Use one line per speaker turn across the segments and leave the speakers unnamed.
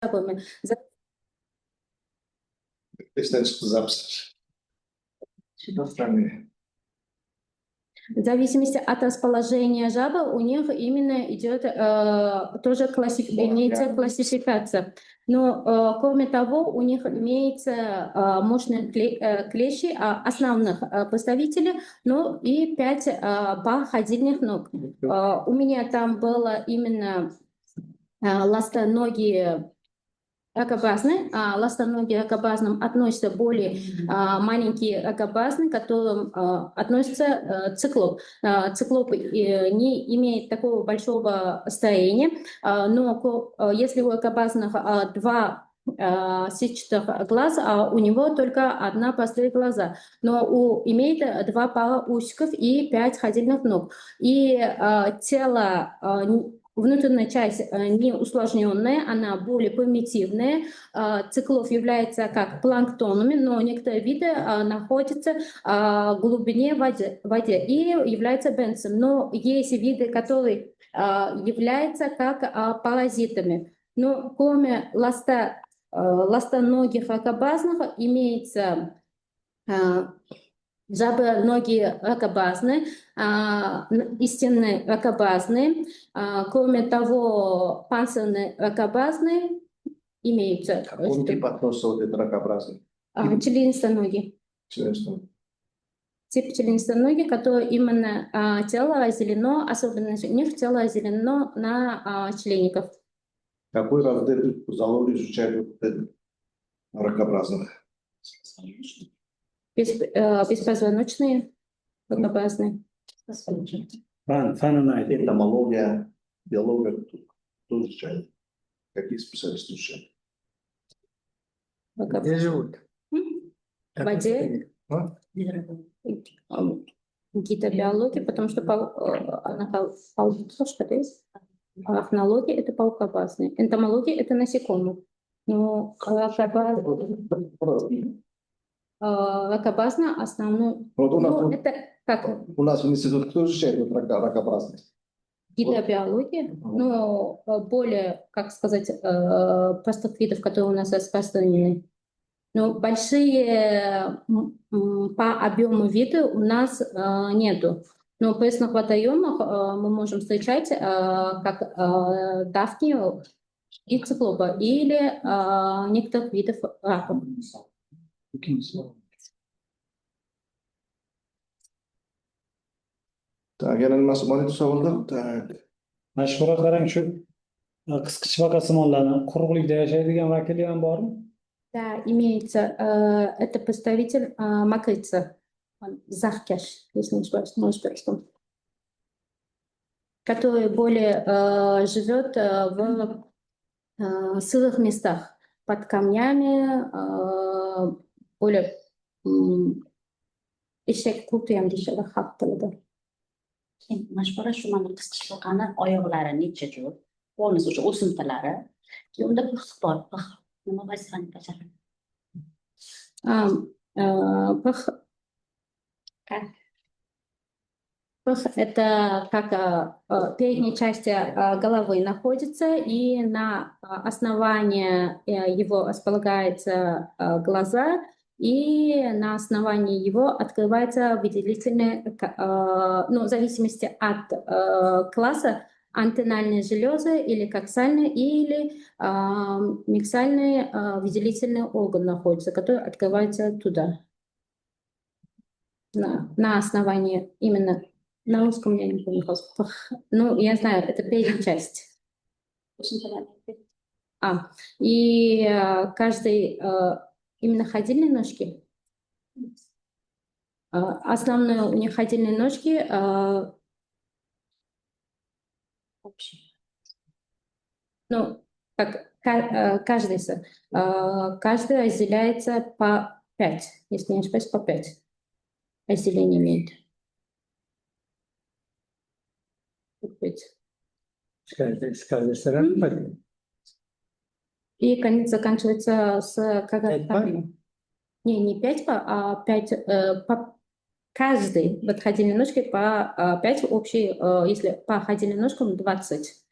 жабами. В зависимости от расположения жабы у них именно идет тоже имеется классификация. Но кроме того, у них имеется мощные клещи основных представителей, но и 5 пар ходильных ног. У меня там было именно ластоногие ракообразные. Ластоногие ракообразным относятся более маленькие ракообразные, к которым относится циклоп. Циклоп не имеет такого большого строения, но если у ракообразных 2 сетчатых глаз, у него только 1 простые глаза, но имеет 2 пара усиков и 5 ходильных ног. И тело, внутренняя часть не усложненная, она более примитивная. Циклов является как планктонами, но некоторые виды находятся в глубине воде и являются бенцем. Но есть виды, которые являются как паразитами. Но кроме ластоногих ракообразных имеется жабоногие ракообразные, истинные ракообразные. Кроме того, панцирные ракообразные имеются.
К какому типу относятся вот эти ракообразные?
Членистоногие.
Членистоногие.
Тип членистоногих, который именно тело разделено, особенно у них тело разделено на члеников.
Какой раздел зоологии изучают ракообразных?
Беспозвоночные ракообразные.
Энтомология, биология, кто изучает? Какие специалисты изучают?
Где живут?
В воде. Гитобиология, потому что арахнология — это паукообразные. Энтомология — это насекомые. Но ракообразно основной. Это как?
У нас в институте кто изучает ракообразность?
Гидробиология, но более, как сказать, простых видов, которые у нас распространены. Но большие по объему виды у нас нету. Но в пресных водоемах мы можем встречать как дафнию и циклопа или некоторых видов раков.
Так, yana nimasi savolda? Tak.
Mashhura qarang shu qisqichbaqa simonlarni quruqlikda yashaydigan vakili ham bormi?
Да, имеется. Это представитель макрицы. Захкяш, если не ошибаюсь, может быть, который более живет в сырых местах, под камнями, более eshak qurti ham deyishadi xalq tilida.
Mashhura shu mana qisqichbaqani oyoqlari necha jo'r, qo'lni o'sha o'simtalari, unda pix bor, pix. Nima vazifani bajaradi?
Пых — это как передней части головы находится, и на основании его располагаются глаза, и на основании его открывается выделительные, ну, в зависимости от класса, антеннальные железы или коксальные, или миксальные выделительные органы находятся, которые открываются туда. На основании именно на русском я не помню. Ну, я знаю, это передняя часть. И каждый именно ходильные ножки. Основные у них ходильные ножки ну, как каждый разделяется по 5, если не ошибаюсь, по 5 разделений имеет. И конец заканчивается с не 5 пар, а 5 по каждой вот ходильной ножке по 5 общей, если по ходильным ножкам 20.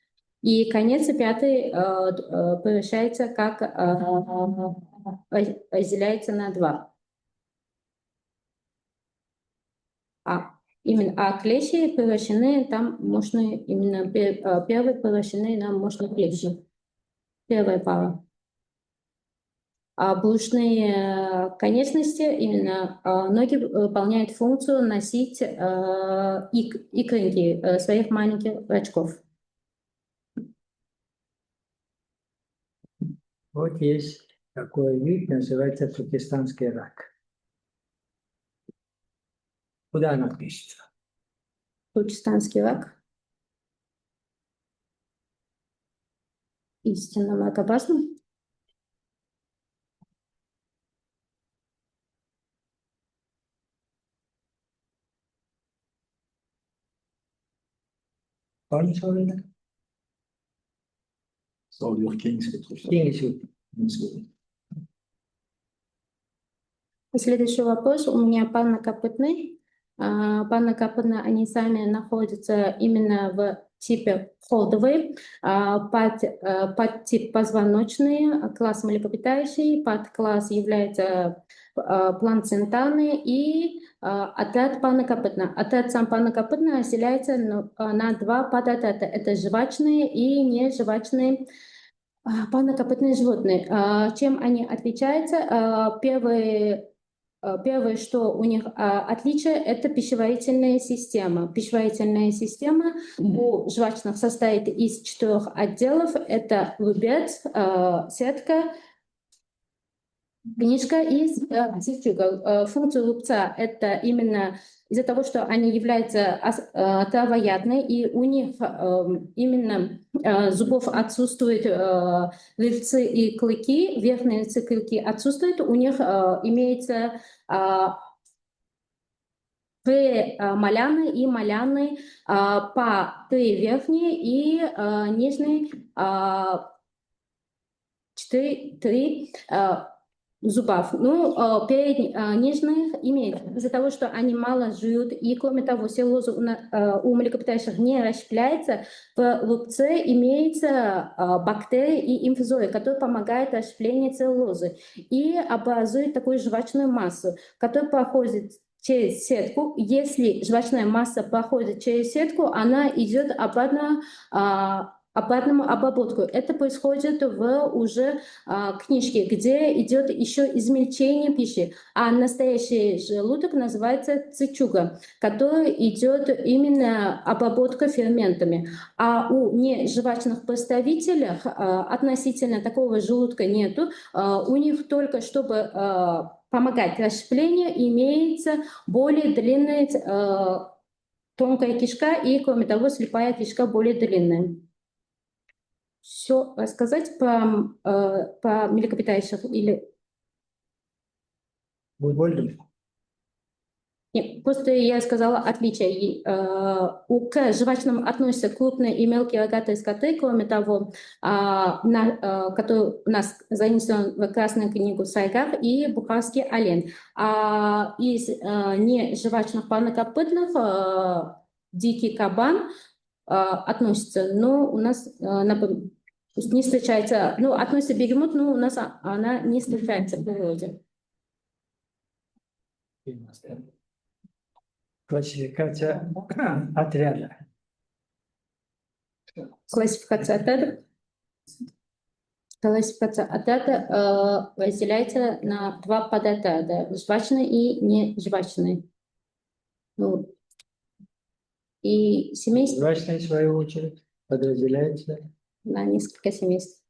И конец пятый превращается как разделяется на 2. А клещи превращены там мощные, именно первые превращены на мощные клещи. Первая пара. А брюшные конечности, именно ноги выполняют функцию носить икринки своих маленьких рачков.
Вот есть такой вид, называется туркестанский рак. Куда она относится?
Туркестанский рак. Истинно ракообразным.
Konu soruyla.
Soruyor Kingsley Tursa.
Kingsley.
Следующий вопрос у меня парнокопытный. Парнокопытные, они сами находятся именно в типе ходовый, подтип позвоночный, класс млекопитающий, подкласс является плацентарный и отряд парнокопытных. Отряд сам парнокопытный разделяется на 2 подотряда. Это жвачные и нежвачные парнокопытные животные. Чем они отличаются? Первое, что у них отличие, это пищеварительная система. Пищеварительная система у жвачных состоит из 4 отделов. Это рубец, сетка, книжка и сетчуга. Функция рубца – это именно из-за того, что они являются травоядные, и у них именно зубов отсутствуют рыльцы и клыки, верхние рыльцы и клыки отсутствуют, у них имеется премоляны и моляны по 3 верхние и нижние 3 зубов. Нижних имеют из-за того, что они мало жуют, и кроме того, целлюлоза у млекопитающих не расщепляется, в рубце имеются бактерии и инфузории, которые помогают расщеплению целлюлозы и образуют такую жвачную массу, которая проходит через сетку. Если жвачная масса проходит через сетку, она идет обратно обратному обработку. Это происходит в уже книжке, где идет еще измельчение пищи. А настоящий желудок называется цичуга, который идет именно обработка ферментами. А у нежвачных представителей относительно такого желудка нету. У них только чтобы помогать расщеплению имеется более длинная тонкая кишка и, кроме того, слепая кишка более длинная. Все рассказать по млекопитающих или...
Больно.
Нет, просто я сказала отличие. К жвачным относятся крупные и мелкие рогатые скоты, кроме того, который у нас занесен в Красную книгу Сайгар и бухарский олень. Из нежвачных парнокопытных дикий кабан относится, но у нас не встречается, относится бегемот, но у нас она не встречается в природе.
Классификация отряда.
Классификация отряда. Классификация отряда разделяется на 2 подотряда: жвачные и нежвачные. И семейство
Жвачные, в свою очередь, подразделяется
на несколько семейств.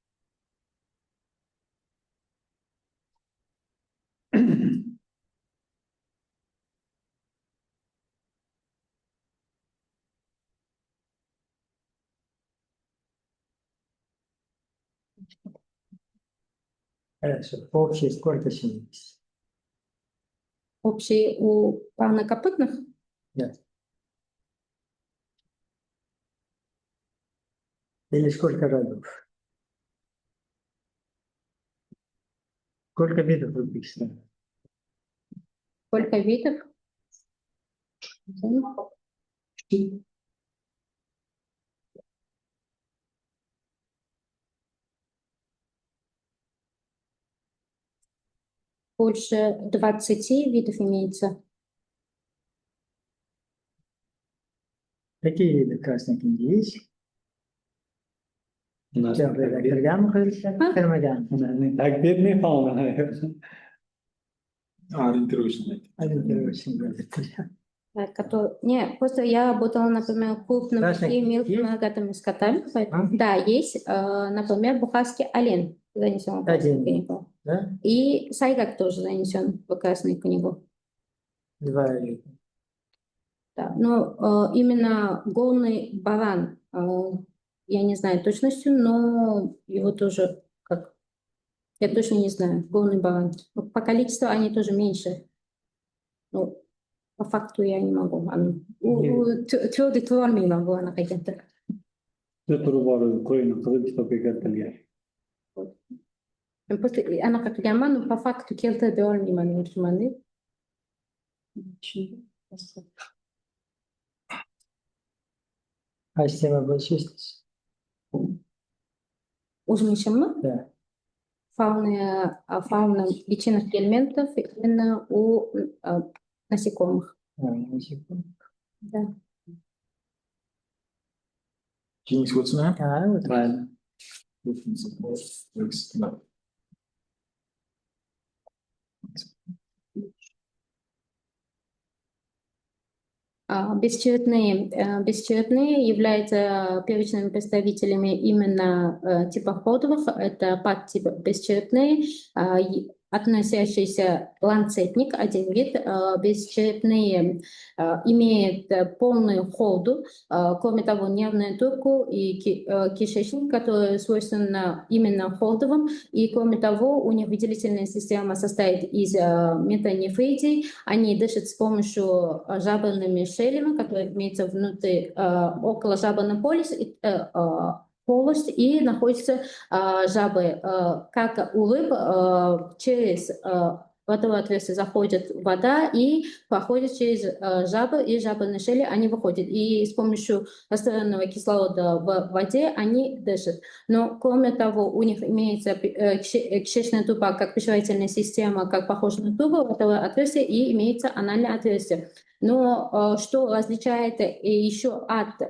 Хорошо. Общее сколько семейств?
Общие у парнокопытных
Да. Или сколько родов? Сколько видов написано?
сколько видов? больше 20 видов имеется.
Какие виды красной книги есть?
У нас
Cevaplarda
takbir.
kirganmi, kirmaganmi?
Takbir ne falan.
Ориентируешься.
Ориентируешься.
Не, просто я работала, например, крупными
Красный
и мелкими
есть?
рогатыми скотами. Поэтому, да, есть, например, бухарский олень занесен в Красную
Один.
книгу.
Да?
И сайгак тоже занесен в Красную книгу.
2 вида.
Да. Но именно горный баран, я не знаю точностью, но его тоже как... Я точно не знаю, горный баран. Но по количеству они тоже меньше. Ну, по факту я не могу. Tvrdi tvormiyman bu anaqaga.
Shu turi bor edi, qo'yini qizil kitobga kiritilgan.
Просто anaqa qilganman, но по факту keltirib olmayman yurishmanda.
Qaysi tema bo'yicha ishlaysiz?
O'zim ishimmi?
Да.
Фауна личинных элементов именно у насекомых. Да.
King's what's name?
Вот.
Правильно.
Бесчетные являются первичными представителями именно типоходовых. Это подтипы бесчетные, относящийся ланцетник, один вид. Бесчетные имеют полную ходу, кроме того, нервную трубку и кишечник, которые свойственны именно ходовым. И кроме того, у них выделительная система состоит из метанефритий. Они дышат с помощью жабрными щелями, которые имеются внутри, около жабрной полости, и находятся жабры. Как у рыб, через ротовое отверстие заходит вода и проходит через жабры и жабрные щели, они выходят. И с помощью растворенного кислорода в воде они дышат. Но кроме того, у них имеется кишечная труба как пищеварительная система, как похожа на трубу, ротовое отверстие, и имеется анальное отверстие. Но что различает еще от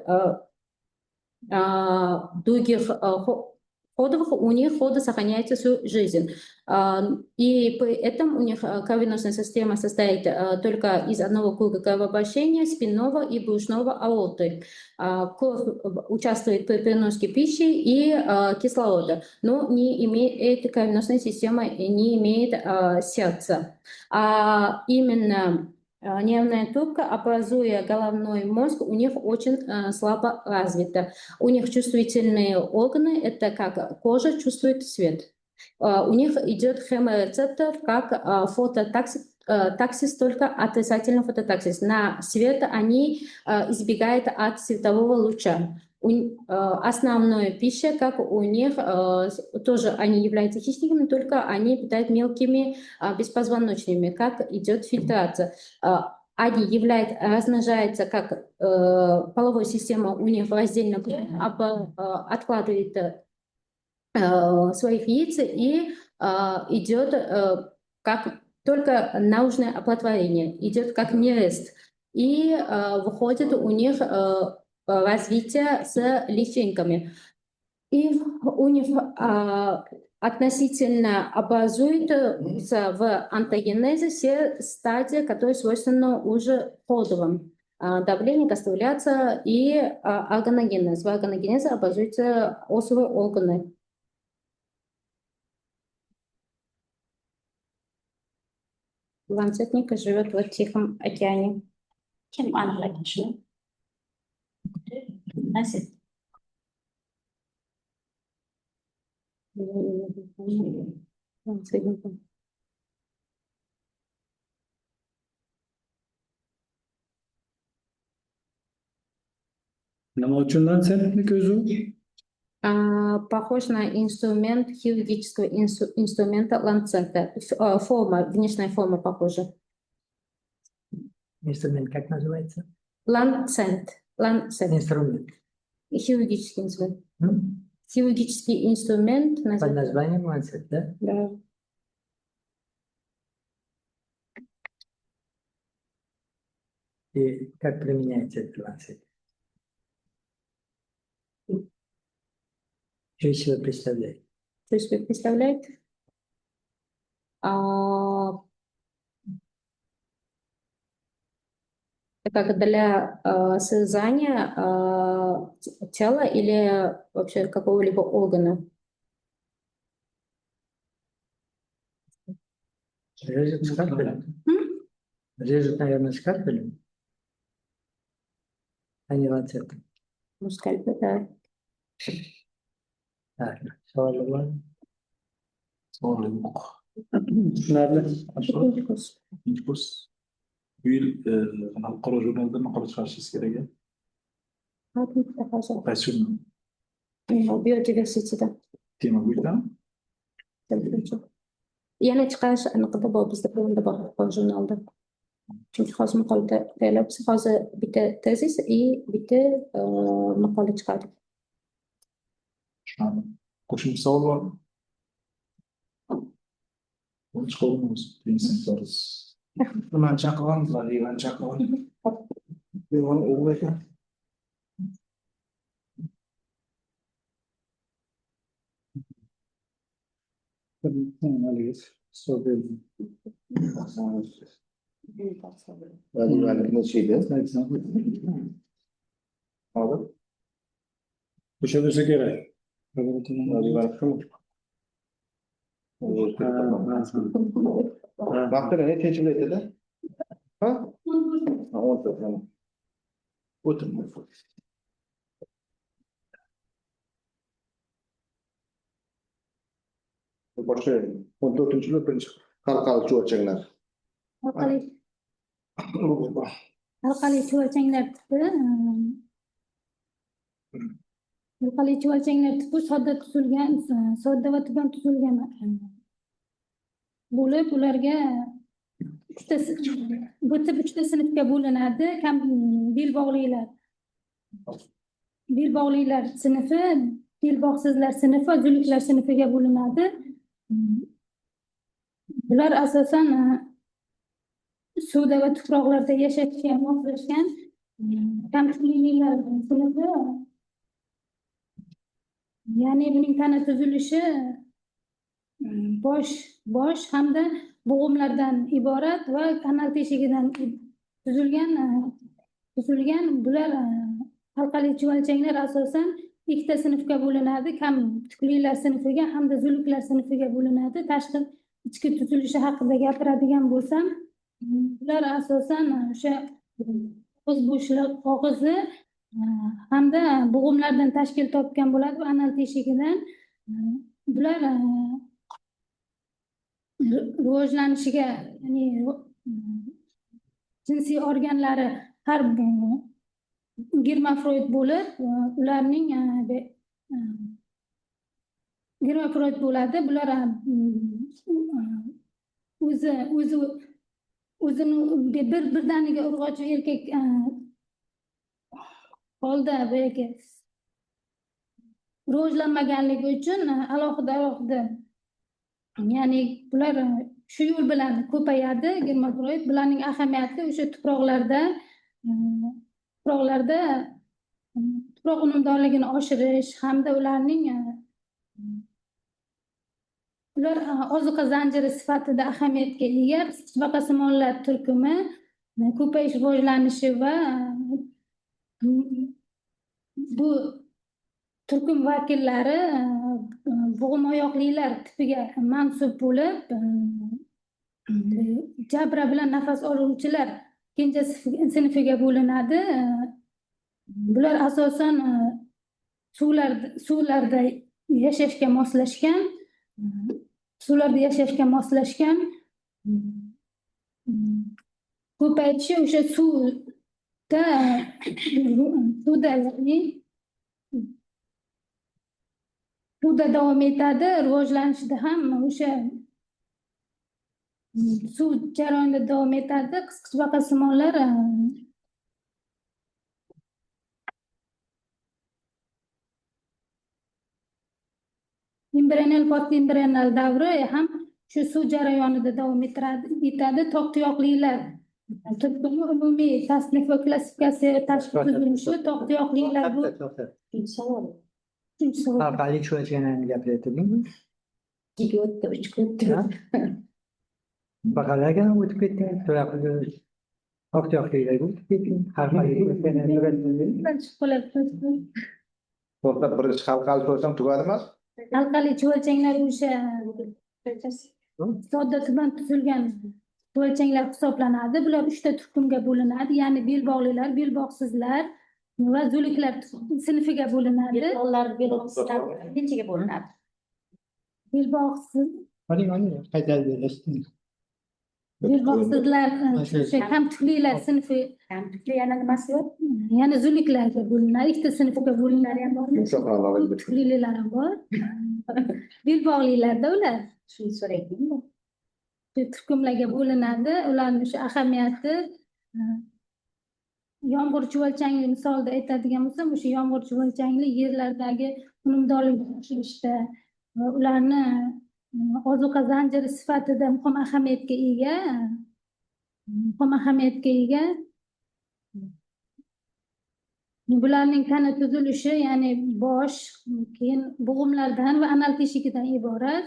других ходовых, у них ходы сохраняются всю жизнь. И при этом у них кровеносная система состоит только из одного круга кровообращения, спинного и брюшного аорты. Кровь участвует при переноске пищи и кислорода, но эта кровеносная система не имеет сердца. Именно нервная трубка, образуя головной мозг, у них очень слабо развита. У них чувствительные органы, это как кожа чувствует свет. У них идет хеморецептор как фототаксис, только отрицательный фототаксис. На свет они избегают от светового луча. Основная пища, как у них, тоже они являются хищниками, только они питают мелкими беспозвоночными, как идет фильтрация. Они размножаются, как половая система у них раздельно откладывает своих яиц и идет как только научное оплодотворение, идет как нерест. И выходит у них развитие с личинками. И у них относительно образуются в антогенезе все стадии, которые свойственны уже ходовым. Давление, гастритуляция и органогенез. В органогенезе образуются осовые органы. Ланцетник живет в Тихом океане.
Kim aniqlagan shuni? Nasib.
Nima uchun lansetnik o'zi?
Похож на инструмент хирургического инструмента ланцета. Внешняя форма похожа.
Инструмент как называется?
Ланцет.
Инструмент.
Хирургический инструмент. Хирургический инструмент.
Под названием ланцет, да?
Да.
И как применяется этот ланцет? Что из себя представляет?
Что себе представляет? А, как для создания тела или вообще какого-либо органа?
Режет скальпелем?
М?
Режет, наверное, скальпелем, а не ланцетом.
Ну, скальпель, да.
Так, savol bor.
Savol yo'q.
Tushunarli.
Ikkinchi kurs. Bu yil xalqaro jurnalda maqola chiqarishingiz kerak. Qaysi jurnal?
Biodiversiteda.
Tema bo'yicha.
Yana chiqarish anaqada bor, bizda planda bor jurnalda. Chunki hozir maqola tayyorlayapmiz. Hozir bitta tezis и bitta maqola chiqadi.
Tushunarli. Qo'shimcha savol bormi? Bunu chiqaveramiz. Prinsiplarimiz. Nimani chaqiramiz? Livani chaqiramiz. Livani o'g'li ekan.
Haligi hisob berdim.
Valilik necha edi?
Hozir
O'sha bo'lsa kerak.
Valilik shumi? Vaqtida nechinchi yil aytadi? Ha? 14.
o'tin.
Boshqa 14-yil birinchi xalqaro chuvalchanglar.
Halqali chuvalchanglar tipi halqali chuvalchanglar tipi sodda tuzilgan, sodda va tuban tuzilgan bo'lib, ularga bu tip 3 ta sinfga bo'linadi. Belbog'lilar sinfi, belbog'sizlar sinfi va zuluklar sinfiga bo'linadi. Bular asosan suvda va tuproqlarda yashashga moslashgan kamchiliklar sinfi. Ya'ni uning tana tuzilishi bosh hamda bo'g'imlardan iborat va kanal teshigidan tuzilgan. Bular halqali chuvalchanglar asosan ikkita sinfga bo'linadi. Kam tuklilar sinfiga hamda zuluklar sinfiga bo'linadi. Tashqi ichki tuzilishi haqida gapiradigan bo'lsam, bular asosan o'sha og'iz bo'shliq, og'izi hamda bo'g'imlardan tashkil topgan bo'ladi va anal teshigidan. Bular rivojlanishiga, ya'ni jinsiy organlari har germafroid bo'lib, ularning germafroid bo'ladi. Bular o'zini birdaniga urg'ochi erkak holda rivojlanmaganligi uchun alohida ya'ni bular shu yo'l bilan ko'payadi. Germafroid bularning ahamiyati o'sha tuproqlarda tuproq unumdorligini oshirish hamda ular ozuqa zanjiri sifatida ahamiyatga ega. Qisqichbaqasimonlar turkumi ko'payish, rivojlanishi va bu turkum vakillari bo'g'imoyoqlilar tipiga mansub bo'lib, jabra bilan nafas oluvchilar ikkinchi sinfiga bo'linadi. Bular asosan suvlarda yashashga moslashgan. Ko'payishi o'sha suvda davom etadi. Rivojlanishda ham o'sha suv jarayonida davom etadi. Qisqichbaqasimonlar embrional, postembrional davri ham shu suv jarayonida davom etadi. Toq tuyoqlilar Umumiy tasnif va klassifikatsiya tashqi tuzilishi tog'-tuyoqliklar bu
Uchinchi savol.
uchinchi savol.
Halqali chuvalchanglarni gapiryaptidingmi?
Ikkiga o'tdi, uchga o'tdi.
Baqalarga ham o'tib ketgan. Oqtuyoqliklarga o'tib ketgan. Halqali chuvalchanglarni
Birinchi qo'lyapti.
To'xtab birinchi xalqali ko'rsam tugadimi?
Halqali chuvalchanglar o'sha sodda tuban tuzilgan chuvalchanglar hisoblanadi. Bular 3 ta turkumga bo'linadi. Ya'ni belbog'lilar, belbog'sizlar va zo'liklar sinfiga bo'linadi.
Belbog'lar nechaga bo'linadi?
Belbog'siz
Oling, qaytarib berasiz.
belbog'sizlar o'sha kam tuklilar sinfi,
Kam tukli yana nimasi yo'q?
ya'ni zo'liklarga bo'linadi. Ikkita sinfga bo'linadi ham bor.
Yumshoqroqlari.
Tuklilar ham bor. Belbog'lilarda ular
Shuni so'rayapman.
shu turkumlarga bo'linadi. Ularning o'sha ahamiyati yomg'ir chuvalchangli misolida aytadigan bo'lsam, o'sha yomg'ir chuvalchangli yerlardagi unumdorlikni oshirishda va ularni ozuqa zanjiri sifatida muhim ahamiyatga ega. Bularning tana tuzilishi, ya'ni bosh, keyin bo'g'imlardan va anal teshigidan iborat.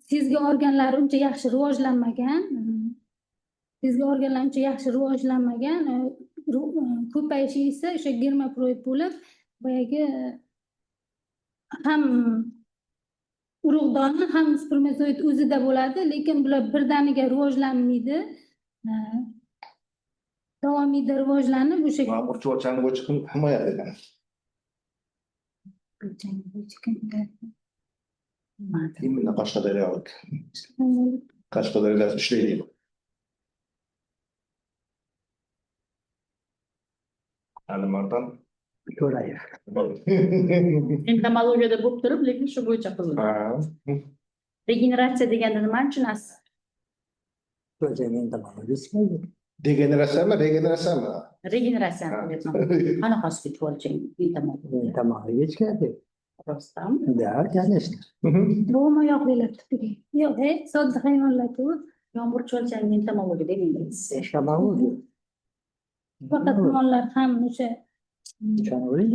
Sezgi organlari uncha yaxshi rivojlanmagan. Ko'payishi esa o'sha germafroid bo'lib, boyagi ham urug'dorni ham spermatozoid o'zida bo'ladi, lekin bular birdaniga rivojlanmaydi. Davomiyda rivojlanib o'sha
Ma'mur chuvalchangni bo'yicha himoya ekan. Именно Qashqadaryolik. Qashqadaryoda ishlaydi. Alimardon.
To'rayev.
Entomologiyada bo'lib turib, lekin shu bo'yicha qilinadi.
Ha.
Regeneratsiya deganda nimani tushunasiz?
Chuvalchangni entomologiyasi.
Degeneratsiyami, regeneratsiyami?
Regeneratsiyani qilyapman. Qanaqasiga chuvalchang entomologiya?
Entomologiya chiqadi.
Rostdanmi?
Да, конечно.
bo'g'im oyoqlilar tipiga. Yo'q, sodda hayvonlar-ku.
Yomg'ir chuvalchangni entomologiya demaydi.
Entomologiya.
Faqat mollar ham o'sha
Tushunavering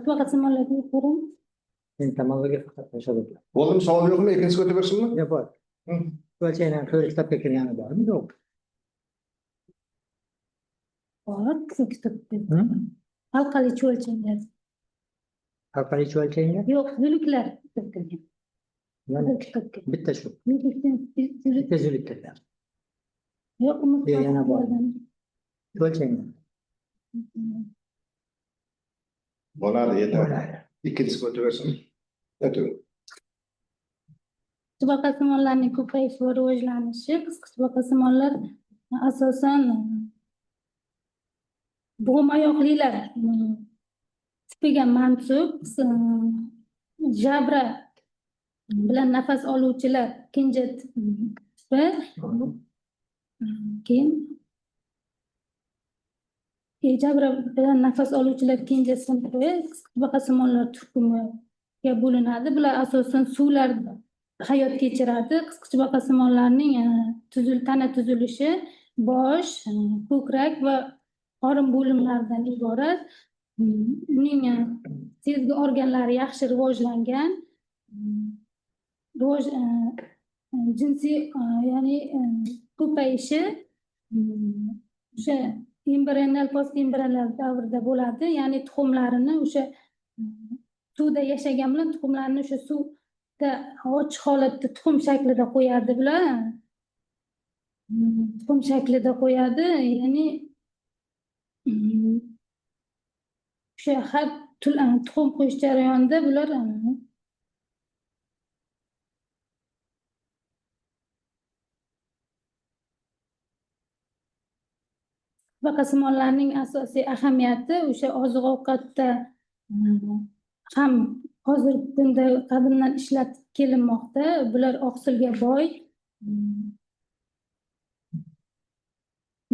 faqat mollarga ko'rin.
Entomologiya faqat o'sha bo'ladi.
Bo'ldim, savol yo'qmi? Ikkinchisi o'taversinmi?
Ne bor? Chuvalchanglarni to'g'ri kitobga kirgani bormi? Yo'q.
Bor, kitobda. Halqali chuvalchanglar.
Halqali chuvalchanglar?
Yo'q, zo'liklar.
Mana
Kitobga.
bitta shu.
Zo'lik.
Bitta zo'liklar.
Yo'q,
Yana bor. Chuvalchanglar.
Bo'ladi, yetadi.
Bo'ladi.
Ikkinchisi o'taversin. O'taver.
Qisqichbaqasimonlarning ko'payishi va rivojlanishi. Qisqichbaqasimonlar asosan bo'g'im oyoqlilar tipiga mansub, jabra bilan nafas oluvchilar ikkinchi tipi, keyin jabra bilan nafas oluvchilar ikkinchi sinfi qisqichbaqasimonlar turkumiga bo'linadi. Bular asosan suvlarda hayot kechiradi. Qisqichbaqasimonlarning tana tuzilishi bosh, ko'krak va qorin bo'limlaridan iborat. Uning sezgi organlari yaxshi rivojlangan. Jinsiy, ya'ni ko'payishi o'sha embrional, postembrional davrda bo'ladi. Ya'ni tuxumlarini o'sha suvda yashagan bilan tuxumlarini o'sha suvda ochiq holatda tuxum shaklida qo'yadi bular. Tuxum shaklida qo'yadi, ya'ni o'sha har tuxum qo'yish jarayonida bular baqasimonlarning asosiy ahamiyati o'sha oziq-ovqatda ham hozirgi kunda qadimdan ishlatib kelinmoqda. Bular oqsilga boy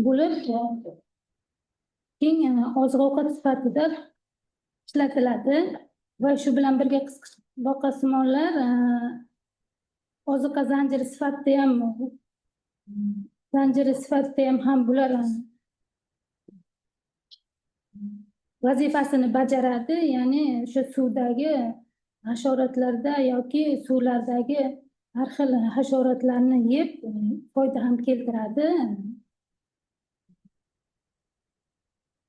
bo'lib, keyin oziq-ovqat sifatida ishlatiladi va shu bilan birga qisqichbaqasimonlar ozuqa zanjiri sifatida ham zanjiri sifatida ham bular vazifasini bajaradi, ya'ni o'sha suvdagi hasharotlarda yoki suvlardagi har xil hasharotlarni yeb foyda ham keltiradi.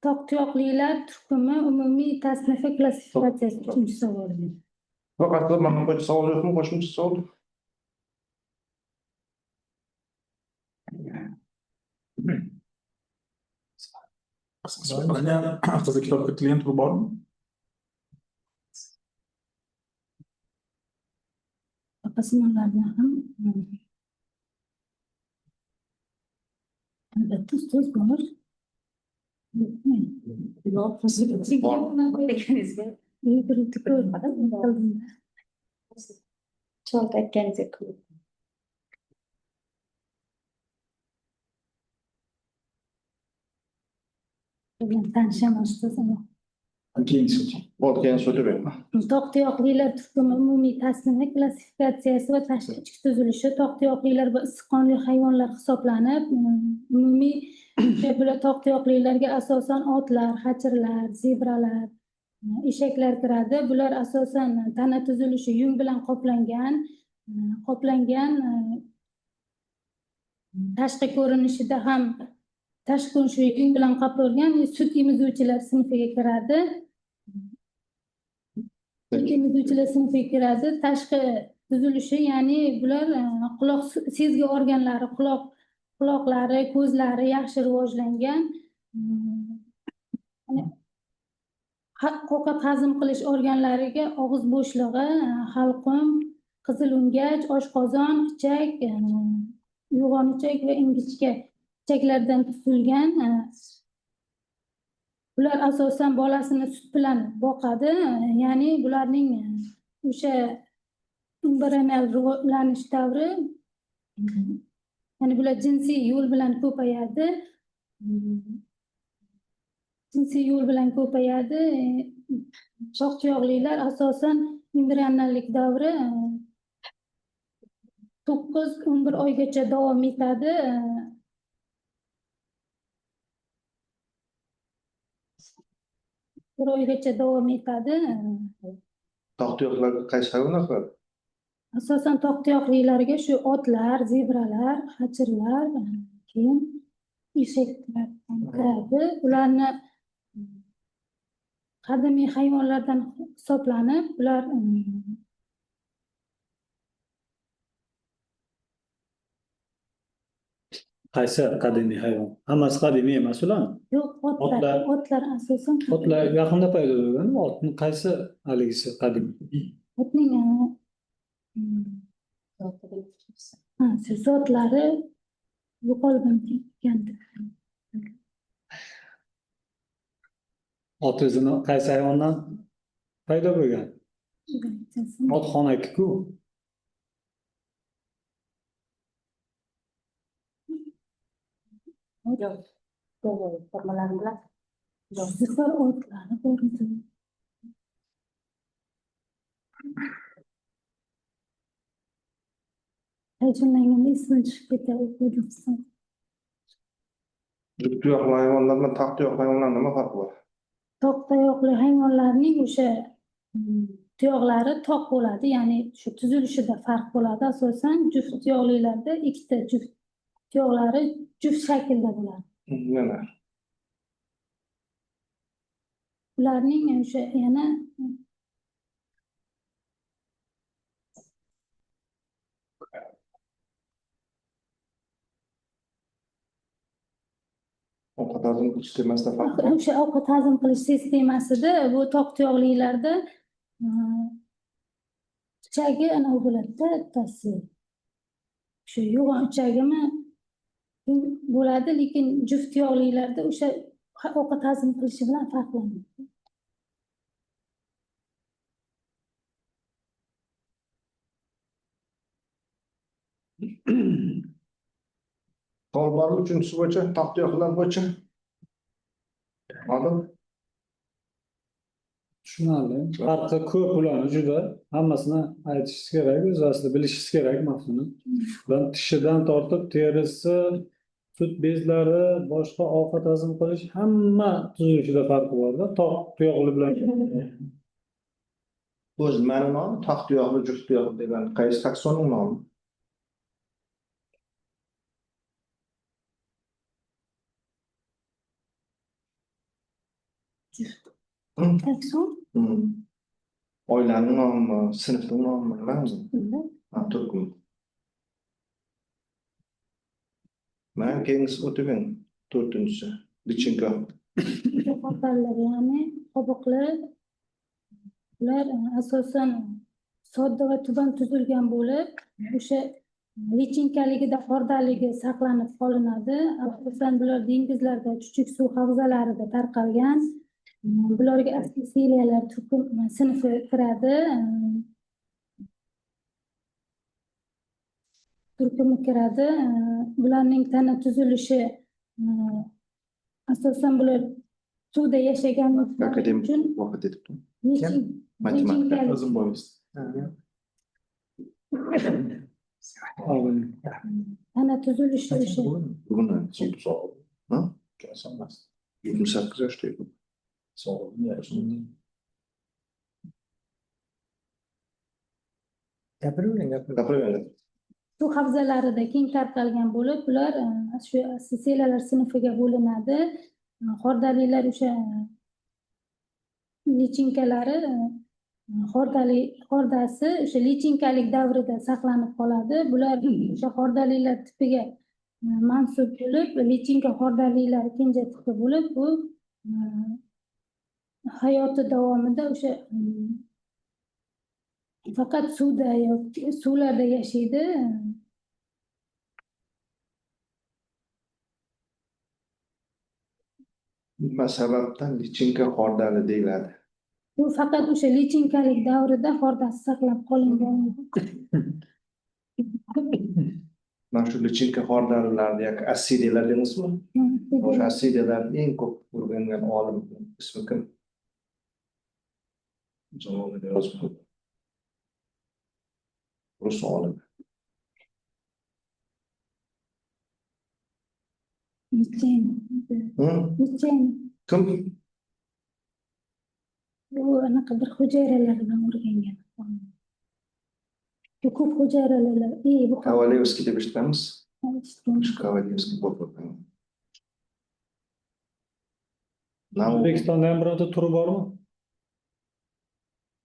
Toq-tuyoqlilar turkumi umumiy tasnifi klassifikatsiyasi. Uchinchi savol.
Faqat mana bu savol yo'qmi? Qo'shimcha savol.
Qizil kitobda klient bu bormi?
Qismlarni ham albatta so'z bor.
Cholda aytganingizdek qilib.
Tanishamiz.
Keyingi
Bo'ldi, keyin so'tavering.
Toq-tuyoqlilar turkumi umumiy tasnifi klassifikatsiyasi va tashqi ichki tuzilishi. Toq-tuyoqlilar va issiqqonli hayvonlar hisoblanib, umumiy bular toq-tuyoqlilarga asosan otlar, hachirlar, zebralar, eshaklar kiradi. Bular asosan tana tuzilishi yung bilan qoplangan, tashqi ko'rinishida ham tashqi ko'rinishi yung bilan qoplangan sut emizuvchilar sinfiga kiradi. Emizuvchilar sinfiga kiradi. Tashqi tuzilishi, ya'ni bular quloq sezgi organlari, quloqlari, ko'zlari yaxshi rivojlangan. Ovqat hazm qilish organlariga og'iz bo'shlig'i, halqum, qizilo'ngach, oshqozon, ichak, yo'g'on ichak va ingichka ichaklardan tuzilgan. Bular asosan bolasini sut bilan boqadi, ya'ni bularning o'sha embrional rivojlanish davri, ya'ni bular jinsiy yo'l bilan ko'payadi. Jinsiy yo'l bilan ko'payadi. Toq-tuyoqlilar asosan embrionallik davri 9-11 oygacha davom etadi. Bir oygacha davom etadi.
Toq-tuyoqlar qaysi hayvonlar qiladi?
Asosan toq-tuyoqlilarga shu otlar, zebralar, hachirlar, keyin eshaklar kiradi. Ularni qadimiy hayvonlardan hisoblanib, bular
Qaysi qadimiy hayvon? Hammasi qadimiy emas ular.
yo'q, otlar asosan
Otlar yaqinda paydo bo'lgan. Otni qaysi haligisi qadimiy?
otning zotlari yo'qolgan ketgandi.
Ot o'zini qaysi hayvondan paydo bo'lgan? Ot xonaki-ku.
Yo'q, to'g'ri, formalarini bilasiz.
Zifar otlari bor edi. Hayajonlanganda esimdan chiqib ketadi o'qiydim.
Juft-tuyoqli hayvonlar bilan toq-tuyoqli hayvonlar nima farqi bor?
Toq-tuyoqli hayvonlarning o'sha tuyoqlari toq bo'ladi, ya'ni shu tuzilishida farq bo'ladi. Asosan juft tuyoqlilarda ikkita juft tuyoqlari juft shaklda bo'ladi.
Nima?
Ularning o'sha yana
Ovqat hazm qilish sistemasida farq bor.
o'sha ovqat hazm qilish sistemasida bu toq-tuyoqlilarda ichagi anavi bo'ladi-da, bittasi. Shu yo'g'on ichagimi bo'ladi, lekin juft tuyoqlilarda o'sha ovqat hazm qilishi bilan farqlanadi.
Savol bormi? Uchinchisi bo'yicha, toq-tuyoqlar bo'yicha. Ma'lum.
tushunarli. Farqi ko'p ularni juda. Hammasini aytishingiz kerak, o'z aslida bilishingiz kerak mavzuni. Ular tishidan tortib terisi, sut bezlari, boshqa ovqat hazm qilish hamma tuzilishida farqi bor-da. Toq tuyoqli bilan.
O'zi mani nomi toq tuyoqli, juft tuyoqli degan qaysi taksonning nomi?
Takson.
Oilaning nomimi, sinfning nomimi nimami? Ha, turkum. Men keyingisi o'tigan 4-chi. Lichinka.
Qo'pollar, ya'ni qobiqli. Ular asosan sodda va tuban tuzilgan bo'lib, o'sha lichinkaligida xordaligi saqlanib qolinadi. Asosan bular dengizlarda, chuchuk suv havzalarida tarqalgan. Bularga aspisiliyalar turkum sinfi kiradi. Turkumi kiradi. Bularning tana tuzilishi asosan bular suvda yashagan
Akademik
uchun
vaqt etibdi.
lichinkalik
O'zim bois.
tana tuzilishi o'sha
Bugun
Sog'liq.
ha?
Kasal emas.
28 yoshda edim.
Sog'liqni yaxshi.
Gapiravering.
Gapiravering.
suv havzalarida keng tarqalgan bo'lib, ular shu aspisiliyalar sinfiga bo'linadi. Xordalilar o'sha lichinkalari xordasi o'sha lichinkalik davrida saqlanib qoladi. Bular o'sha xordalilar tipiga mansub bo'lib, lichinka xordalilar kenja tipi bo'lib, bu hayoti davomida o'sha faqat suvda yoki suvlarda yashaydi.
Nima sababdan lichinka xordali deyiladi?
Bu faqat o'sha lichinkalik davrida xordasi saqlab qolingan.
Mana shu lichinka xordalilardagi assidiyalar deymizmi? O'sha assidiyalarni eng ko'p o'rgangan olim ismi kim? Javobini yozib qo'y. Rus olimi.
Nichayn
Kim?
bu anaqa bir hujayralar bilan o'rgangan. Bu ko'p hujayralar. Bu
Kovalevskiy deb eshitganmiz.
eshitgan.
Shu Kovalevskiy bo'lgan. Nam
O'zbekistonda ham birorta turi bormi?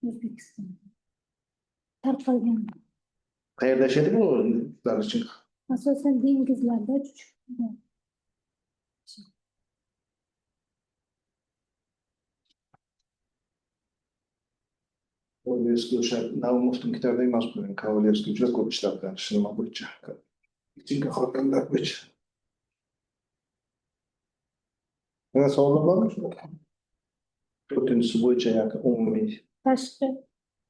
O'zbekiston tarqalgan.
qayerda yashaydi bu lichinka?
Asosan dengizlarda chuchuk.
Kovalevskiy o'sha Naumovning kitobida emas bo'lgan. Kovalevskiy juda ko'p ishlabdi nima bo'yicha. Lichinka xordalilar bo'yicha. Yana savollar bormi? 4-si bo'yicha yoki umumiy
Tashqi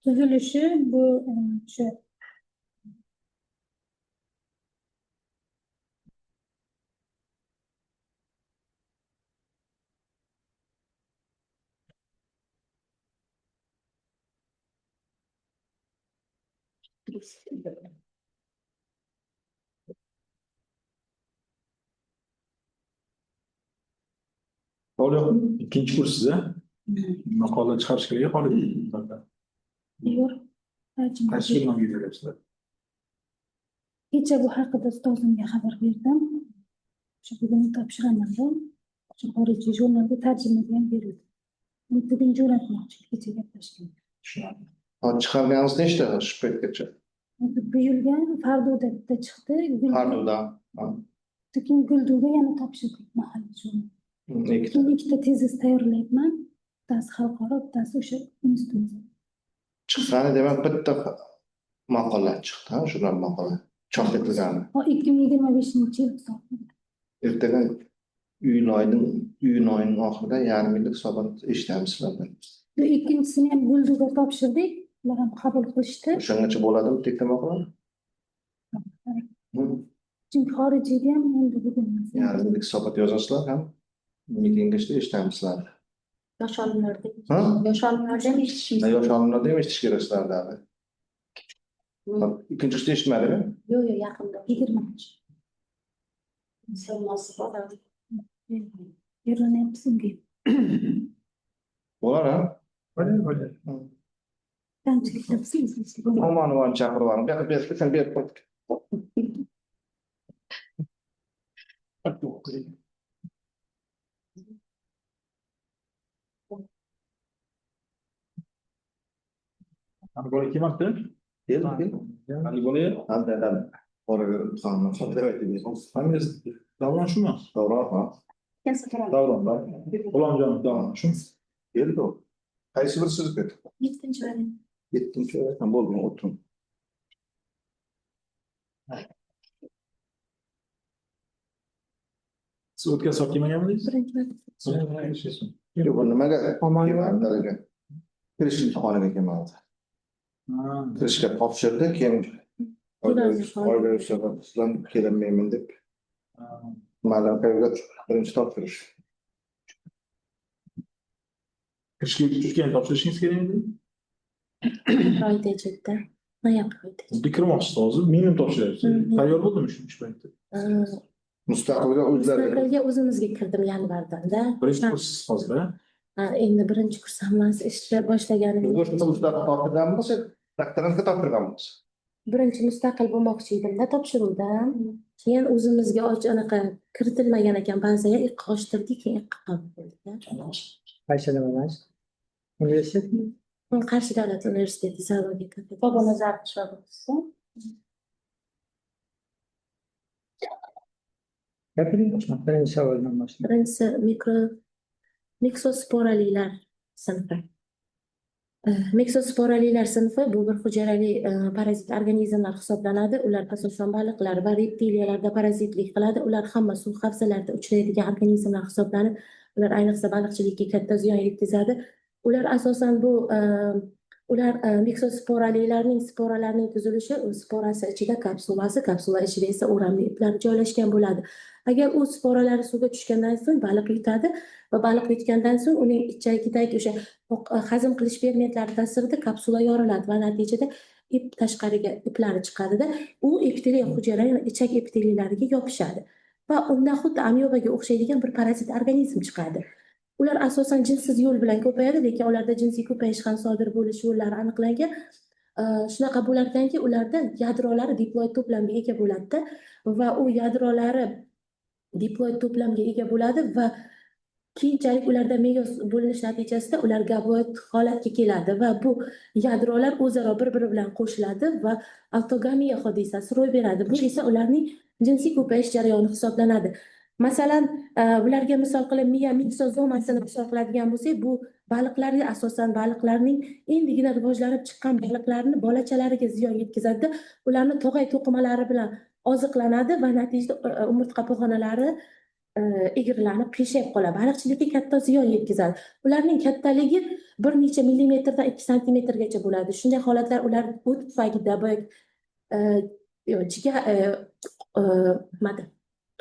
tuzilishi bu o'sha
Sog'liq ikkinchi kursiz maqola chiqarish kerak holiday.
yo'q.
Qaysi firmaga yuryapsizlar?
Kecha bu haqida ustozimga xabar berdim. O'sha bugun topshiraman. O'sha xorijiy jurnalga tarjimaga ham berildi. Bugun jo'natmoqchi, kecha gaplashgan.
Tushunarli.
chiqarganingiz nechta shu paytgacha?
Bu yilga Farduda bitta chiqdi.
Farduda.
Keyin Gulduga yana topshirdik mahalliy jurnal.
Ikkita.
Keyin ikkita tezis tayyorlayapman. Bittasi xalqaro, bittasi o'sha institut.
Chiqqani demak bitta maqola chiqdi, ha, shular maqola. Chop etilgani.
2025-yil hisobida.
Ertaga iyun oyining oxirida yarim yillik hisobot eshitamiz sizlardan.
Bu ikkinchisini ham Gulduga topshirdik. Ular ham qabul qilishdi.
O'shagacha bo'ladimi bitta maqola?
Chunki xorijiyga ham endi bugun
Yarim yillik hisobot yozasizlar ham mitinggacha eshitamiz sizlarni.
Yosh olimlarda,
Ha?
yosh olimlarda ham eshitishimiz
Yosh olimlarda ham eshitish kerak sizlardagi. Ikkinchi kursda eshitmadimi?
Yo'q, yo'q, yaqinda.
20.
Munosib
Yuranyapsizmi?
Bo'lar ha?
Bo'ladi.
Kamchiliklabsiz.
Omonovani chaqirib yuboring. Bu yoqqa sen berib qo'y.
Qani bola kelmabdi?
Kel.
Qani bola?
Alda. Oraga sonni qanday aytdingiz?
Hangiz? Davron shumi?
Davron, ha.
Davron, da. G'ulomjon, Davron shu.
Keldi u. Qaysi biri sizniki?
7-chi variant.
7-chi ham bo'lgan o'tiring.
Siz o'tgan safar kelmaganmidingiz?
Yo'q, nimaga kelmadi? Kirish imtihoniga kelmadi. Kirishga topshirdi, keyin oila bilan kelolmayman deb malakaga birinchi topshirish.
Kirishga tushgan topshirishingiz kerak edi?
Oyda ichida. Noyabr oyida.
Xuddi kirmoqchisiz hozir, minimum topshiryapsiz. Tayyor bo'ldimi shu ish paytida?
Mustaqilga o'zlari
Mustaqilga o'zimizga kirdim yanvarda.
Birinchi kursiz hozir, ha?
Endi birinchi kurs emas, ishga boshlaganimda
o'zini mustaqil topshirganmiz, doktorantga topshirganmiz.
birinchi mustaqil bo'lmoqchi edimda topshiruvdan. Keyin o'zimizga anaqa kiritilmagan ekan, ba'ziga iqoshtirdik, keyin qabul bo'ldi.
Qaysi nima? Universitet?
Qarshi davlat universiteti zoologiya kafedrasiyasi. Bobonazar qishlog'ida.
Gapiring, birinchi savoldan boshlang.
Birinchisi miksosporalilar sinfi. Miksosporalilar sinfi bu bir hujayrali parazit organizmlar hisoblanadi. Ular asosan baliqlar va reptiliyalarda parazitlik qiladi. Ular hamma suv havzalarida uchraydigan organizmlar hisoblanib, ular ayniqsa baliqchilikka katta ziyon yetkazadi. Ular asosan bu miksosporalilarning sporalarining tuzilishi, sporasi ichida kapsulasi, kapsula ichida esa o'ramli iplar joylashgan bo'ladi. Agar u sporalari suvga tushgandan so'ng baliq yutadi va baliq yutgandan so'ng uning ichagidagi o'sha hazm qilish fermentlari ta'sirida kapsula yoriladi va natijada ip tashqariga iplari chiqadida, u epiteliy hujayralar ichak epiteliylariga yopishadi va undan xuddi amyobaga o'xshaydigan bir parazit organizm chiqadi. Ular asosan jinsiz yo'l bilan ko'payadi, lekin ularda jinsiy ko'payish ham sodir bo'lish yo'llari aniqlangan. Shunaqa bo'lar ekanki, ularda yadrolari diploid to'plamga ega bo'ladi va u yadrolari diploid to'plamga ega bo'ladi va keyinchalik ularda meyoz bo'linish natijasida ular gavoid holatga keladi va bu yadrolar o'zaro bir-biri bilan qo'shiladi va avtogamiya hodisasi ro'y beradi. Bu esa ularning jinsiy ko'payish jarayoni hisoblanadi. Masalan, bularga misol qilib miya miksozomasini misol qiladigan bo'lsak, bu baliqlarga asosan baliqlarning endigina rivojlanib chiqqan baliqlarni bolachalariga ziyon yetkazadi. Ularni tog'ay to'qimalari bilan oziqlanadi va natijada umurtqa pog'onalari egrilanib qiyshayib qoladi. Baliqchilikka katta ziyon yetkazadi. Ularning kattaligi bir necha millimetrdan 2 santimetrgacha bo'ladi. Shunday holatlar ular o't tufayida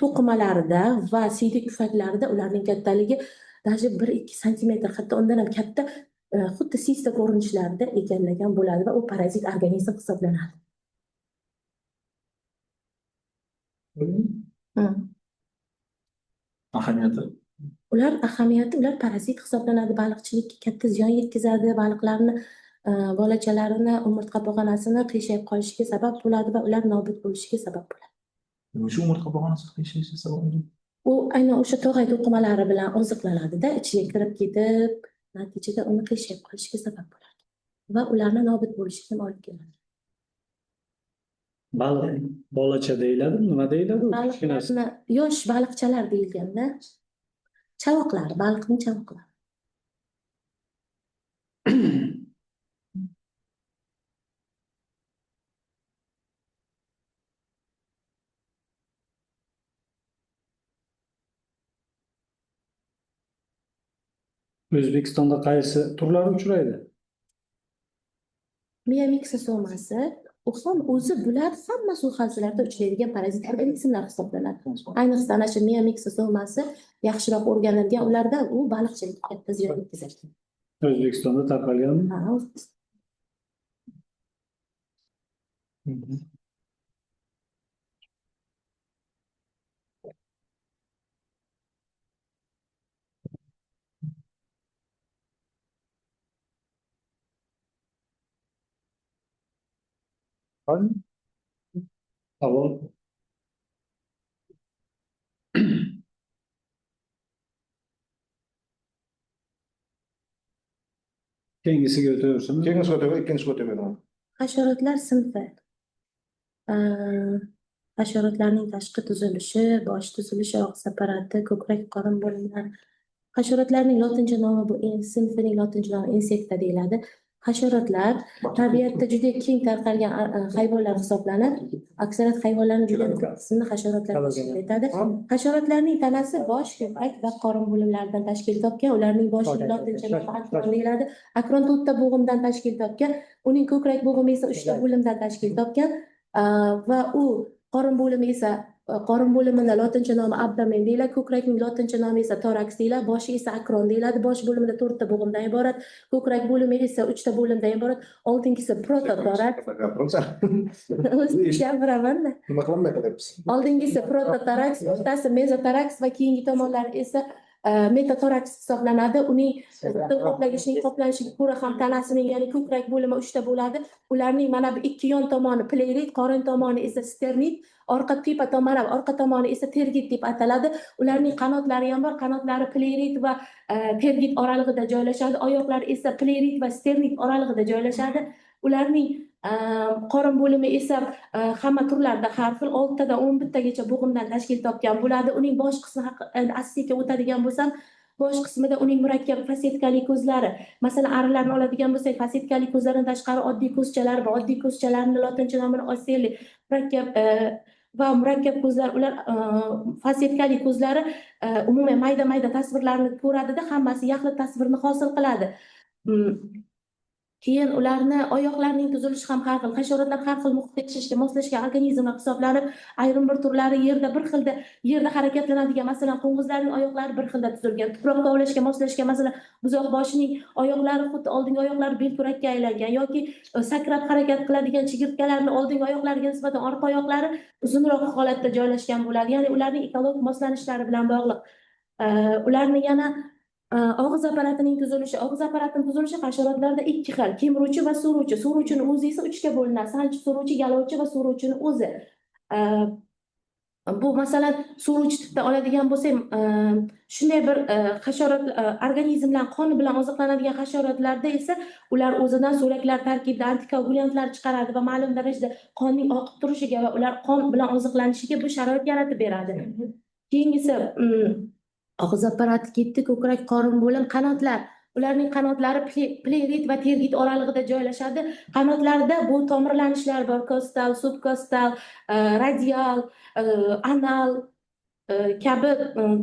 to'qimalarida va siydik pufaklarida ularning kattaligi даже 1-2 santimetr, hatto undan ham katta, xuddi siysta ko'rinishlarida egallagan bo'ladi va u parazit organizm hisoblanadi.
Ahamiyati?
Ular parazit hisoblanadi, baliqchilikka katta ziyon yetkazadi, baliqlarni bolachalarini umurtqa pog'onasini qiyshayib qolishiga sabab bo'ladi va ular nobud bo'lishiga sabab bo'ladi.
Shu umurtqa pog'onasi qiyshayishiga sabab bo'ladi.
U aynan o'sha tog'ay to'qimalari bilan oziqlanadi-da, ichiga kirib ketib, natijada uni qiyshayib qolishiga sabab bo'ladi va ularni nobud bo'lishiga ham olib keladi.
Baliq bolacha deyiladi, nima deyiladi?
Baliqlarni yosh baliqchalar deyilganda, chavoqlar, baliqning chavoqlari.
O'zbekistonda qaysi turlari uchraydi?
Miya miksosomasi u ham o'zi bular hamma suv havzalarida uchraydigan parazit organizmlar hisoblanadi. Ayniqsa ana shu neomixosomasi yaxshiroq o'rganilgan ularda u baliqchilikka katta ziyon yetkazadi.
O'zbekistonda tarqalganmi?
Ha,
Savol. Keyingisiga o'taversinmi?
Keyingi o'taver, ikkinchi o'taver.
hasharotlar sinfi. Hasharotlarning tashqi tuzilishi, bosh tuzilishi, og'iz apparati, ko'krak qorin bo'limlari. Hasharotlarning lotincha nomi bu sinfining lotincha nomi insekta deyiladi. Hasharotlar tabiatda juda keng tarqalgan hayvonlar hisoblanib, aksariyat hayvonlarning juda ko'p qismini hasharotlar tashkil etadi. Hasharotlarning tanasi bosh, ko'krak va qorin bo'limlaridan tashkil topgan. Ularning boshi lotincha nomi akron deyiladi. Akron to'rtta bo'g'imdan tashkil topgan. Uning ko'krak bo'g'imi esa 3 ta bo'limdan tashkil topgan. Va u qorin bo'limi esa qorin bo'limini lotincha nomi abdomen deyiladi, ko'krakning lotincha nomi esa toraks deyiladi, boshi esa akron deyiladi. Bosh bo'limida 4 ta bo'g'imdan iborat, ko'krak bo'limi esa 3 ta bo'limdan iborat. Oldingisi prototoraks. Gapiraman-da.
Nima qilmay qolyapsiz?
Oldingisi prototoraks, o'rtasi mezotoraks va keyingi tomonlari esa metatoraks hisoblanadi. Uning qoplanishiga ko'ra ham tanasining, ya'ni ko'krak bo'limi 3 ta bo'ladi. Ularning mana bu ikki yon tomoni pleurit, qorin tomoni esa sternit, orqa tomoni esa tergit deb ataladi. Ularning qanotlari ham bor. Qanotlari pleurit va tergit oralig'ida joylashadi. Oyoqlari esa pleurit va sternit oralig'ida joylashadi. Ularning qorin bo'limi esa hamma turlarda har xil 6 tadan 11 tagacha bo'g'imdan tashkil topgan bo'ladi. Uning bosh qismi asliga o'tadigan bo'lsam, bosh qismida uning murakkab fasetkali ko'zlari. Masalan, arilarni oladigan bo'lsak, fasetkali ko'zlardan tashqari oddiy ko'zchalar bor. Oddiy ko'zchalarning lotincha nomini oselli, murakkab ko'zlar, ular fasetkali ko'zlari umuman mayda tasvirlarni ko'radida, hammasi yaxlit tasvirni hosil qiladi. Keyin ularni oyoqlarining tuzilishi ham har xil. Hasharotlar har xil muhitga yashashga moslashgan organizmlar hisoblanib, ayrim bir turlari yerda harakatlanadigan, masalan, qo'ng'izlarning oyoqlari bir xilda tuzilgan, tuproqda ovlashga moslashgan, masalan, buzoqboshining oyoqlari xuddi oldingi oyoqlari belkurakka aylangan yoki sakrab harakat qiladigan chigirtkalarning oldingi oyoqlariga nisbatan orqa oyoqlari uzunroq holatda joylashgan bo'ladi. Ya'ni ularning ekologik moslanishlari bilan bog'liq. Ularni yana og'iz apparatining tuzilishi. Og'iz apparatining tuzilishi hasharotlarda ikki xil: kemiruvchi va so'ruvchi. So'ruvchini o'zi esa 3 ga bo'linadi: sanchib so'ruvchi, yalovchi va so'ruvchini o'zi. Bu masalan so'ruvchi tipda oladigan bo'lsak, shunday bir hasharot organizmlar qoni bilan oziqlanadigan hasharotlarda esa ular o'zidan so'laklar tarkibida antikoagulantlar chiqaradi va ma'lum darajada qonning oqib turishiga va ular qon bilan oziqlanishiga bu sharoit yaratib beradi. Keyingisi og'iz apparati ketdi, ko'krak, qorin bo'lim, qanotlar. Ularning qanotlari pleurit va tergit oralig'ida joylashadi. Qanotlarda bu tomirlanishlar bor: kostal, subkostal, radial, anal kabi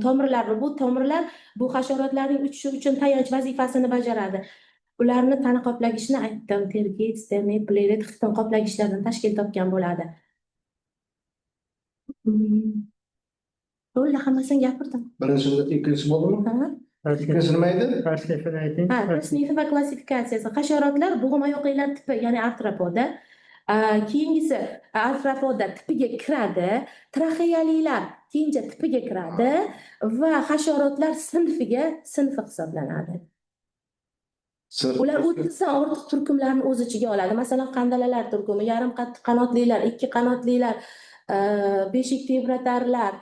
tomirlar. Bu tomirlar bu hasharotlarning uchishi uchun tayanch vazifasini bajaradi. Ularni tana qoplagichini aytdim: tergit, sternit, pleurit, xitin qoplagichlardan tashkil topgan bo'ladi. Bo'ldi, hammasini gapirdim.
Ikkinchisi bo'ldimi? Ikkinchisi nima edi?
Tasnifini ayting.
Tasnifi va klassifikatsiyasi. Hasharotlar bo'g'im oyoqlilar tipi, ya'ni artropoda. Keyingisi artropoda tipiga kiradi. Traxealilar keyincha tipiga kiradi va hasharotlar sinfi hisoblanadi. Ular 30 dan ortiq turkumlarni o'z ichiga oladi. Masalan, qandalalar turkumi, yarim qanotlilar, ikki qanotlilar, beshik tebratarlar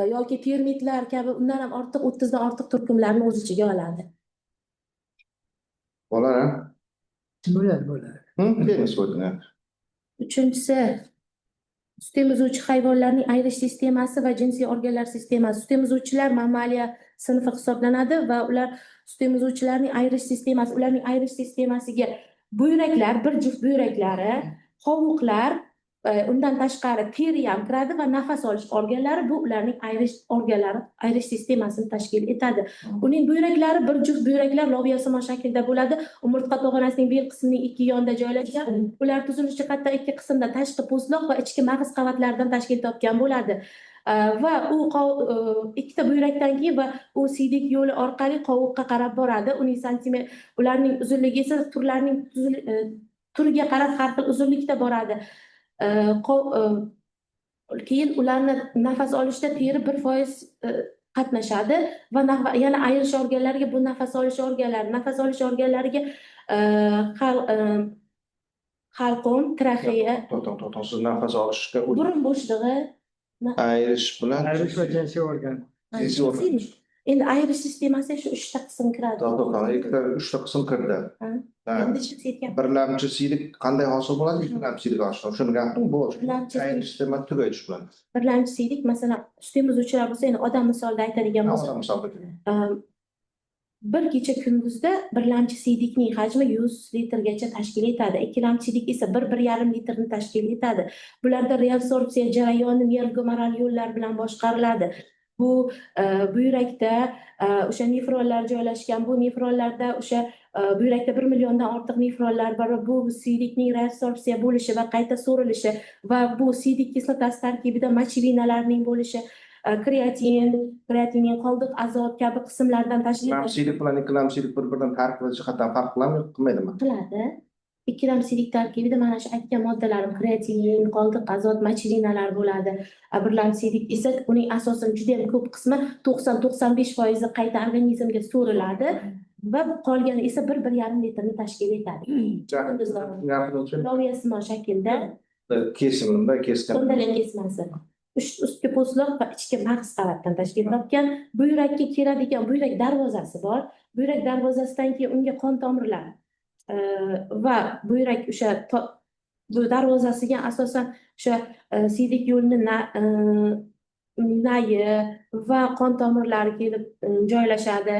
yoki termitlar kabi undan ham ortiq 30 dan ortiq turkumlarni o'z ichiga oladi.
Bo'ladi.
Bo'ladi.
Uchinchisi sut emizuvchi hayvonlarning ayrish sistemasi va jinsiy organlar sistemasi. Sut emizuvchilar mammalia sinfi hisoblanadi va ular sut emizuvchilarning ayrish sistemasi, ularning ayrish sistemasiga buyraklar, bir juft buyraklari, qovuqlar, undan tashqari teri ham kiradi va nafas olish organlari bu ularning ayrish organlari, ayrish sistemasini tashkil etadi. Uning buyraklari bir juft buyraklar loviyasimon shaklda bo'ladi. Umurtqa pog'onasining bel qismining ikki yonida joylashgan. Ular tuzilish jihatdan ikki qismda tashqi po'stloq va ichki mag'iz qavatlaridan tashkil topgan bo'ladi. Va u ikkita buyrakdan keyin va u siydik yo'li orqali qovuqqa qarab boradi. Uning ularning uzunligi esa turlarning turiga qarab har xil uzunlikda boradi. Keyin ularni nafas olishda teri 1% qatnashadi va yana ayrish organlariga bu nafas olish organlariga halqum, traxeya,
Siz nafas olishga
burun bo'shlig'i,
ayrish bilan
Ayrish va jinsiy organ.
jinsiy organ.
endi ayrish sistemasiga shu 3 ta qism kiradi.
Ikkita 3 ta qism kirdi.
Endi aytyapman.
Birlamchi siydik qanday hosil bo'ladi? Ikkilamchi siydik hosil. Shuni gapiring, bu ayrish sistema tugayish bilan.
Birlamchi siydik, masalan, sut emizuvchilar bo'lsa, endi odam misolida aytadigan bo'lsak,
Odam misolida.
bir kecha kunduzda birlamchi siydikning hajmi 100 litrgacha tashkil etadi. Ikkilamchi siydik esa 1-1,5 litrni tashkil etadi. Bularda reabsorpsiya jarayoni nerv gomoral yo'llar bilan boshqariladi. Bu buyrakda o'sha nefronlar joylashgan. Bu nefronlarda o'sha buyrakda 1 milliondan ortiq nefronlar bor va bu siydikning reabsorpsiya bo'lishi va qayta so'rilishi va bu siydik kislotasi tarkibida mochevinalarning bo'lishi, kreatinning qoldiq azot kabi qismlardan tashkil
Ikkilamchilik bilan ikkilamchilik bir-biridan farqli jihatdan farq qiladimi, qilmaydimi?
qiladi. Ikkilamchilik tarkibida mana shu aytgan moddalarim kreatin, qoldiq azot, mochevinalar bo'ladi. Birlamchilik esa uning asosiy juda ham ko'p qismi 90-95% qayta organizmga so'riladi va qolgani esa 1-1,5 litrni tashkil etadi. Loviyasimon shaklda
Kesimda kesgan.
Do'ndala kesmasi. Ustki po'stloq va ichki mag'iz qavatdan tashkil topgan. Buyrakka keladigan buyrak darvozasi bor. Buyrak darvozasidan keyin unga qon tomirlari va buyrak o'sha bu darvozasiga asosan o'sha siydik yo'lni nayi va qon tomirlari kelib joylashadi.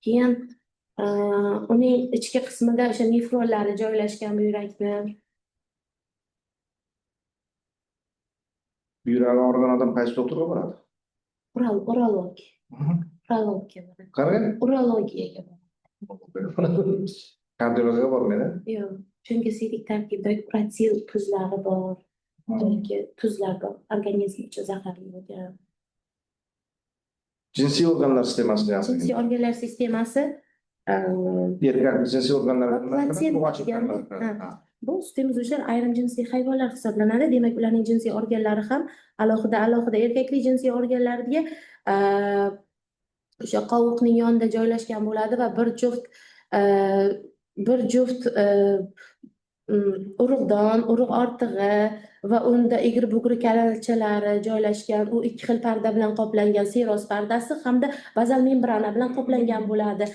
Keyin uning ichki qismida o'sha nefronlari joylashgan buyrakni.
Buyrak organ odam qaysi doktorga boradi?
Urologiyaga boradi.
Qarang.
Urologiyaga boradi.
Kardiologga bormaydi?
Yo'q, chunki siydik tarkibidagi protil tuzlari bor. Yoki tuzlar bor, organizm uchun zaharli bo'lgan.
Jinsiy organlar sistemasini
Jinsiy
yasating.
organlar sistemasi
Erkak jinsiy organlar
bu sut emizuvchilar ayrim jinsiy hayvonlar hisoblanadi. Demak, ularning jinsiy organlari ham alohida erkaklik jinsiy organlariga o'sha qovuqning yonida joylashgan bo'ladi va bir juft urug'don, urug' ortig'i va unda egri-bugri kalalchalari joylashgan. U ikki xil parda bilan qoplangan seroz pardasi hamda bazal membrana bilan qoplangan bo'ladi.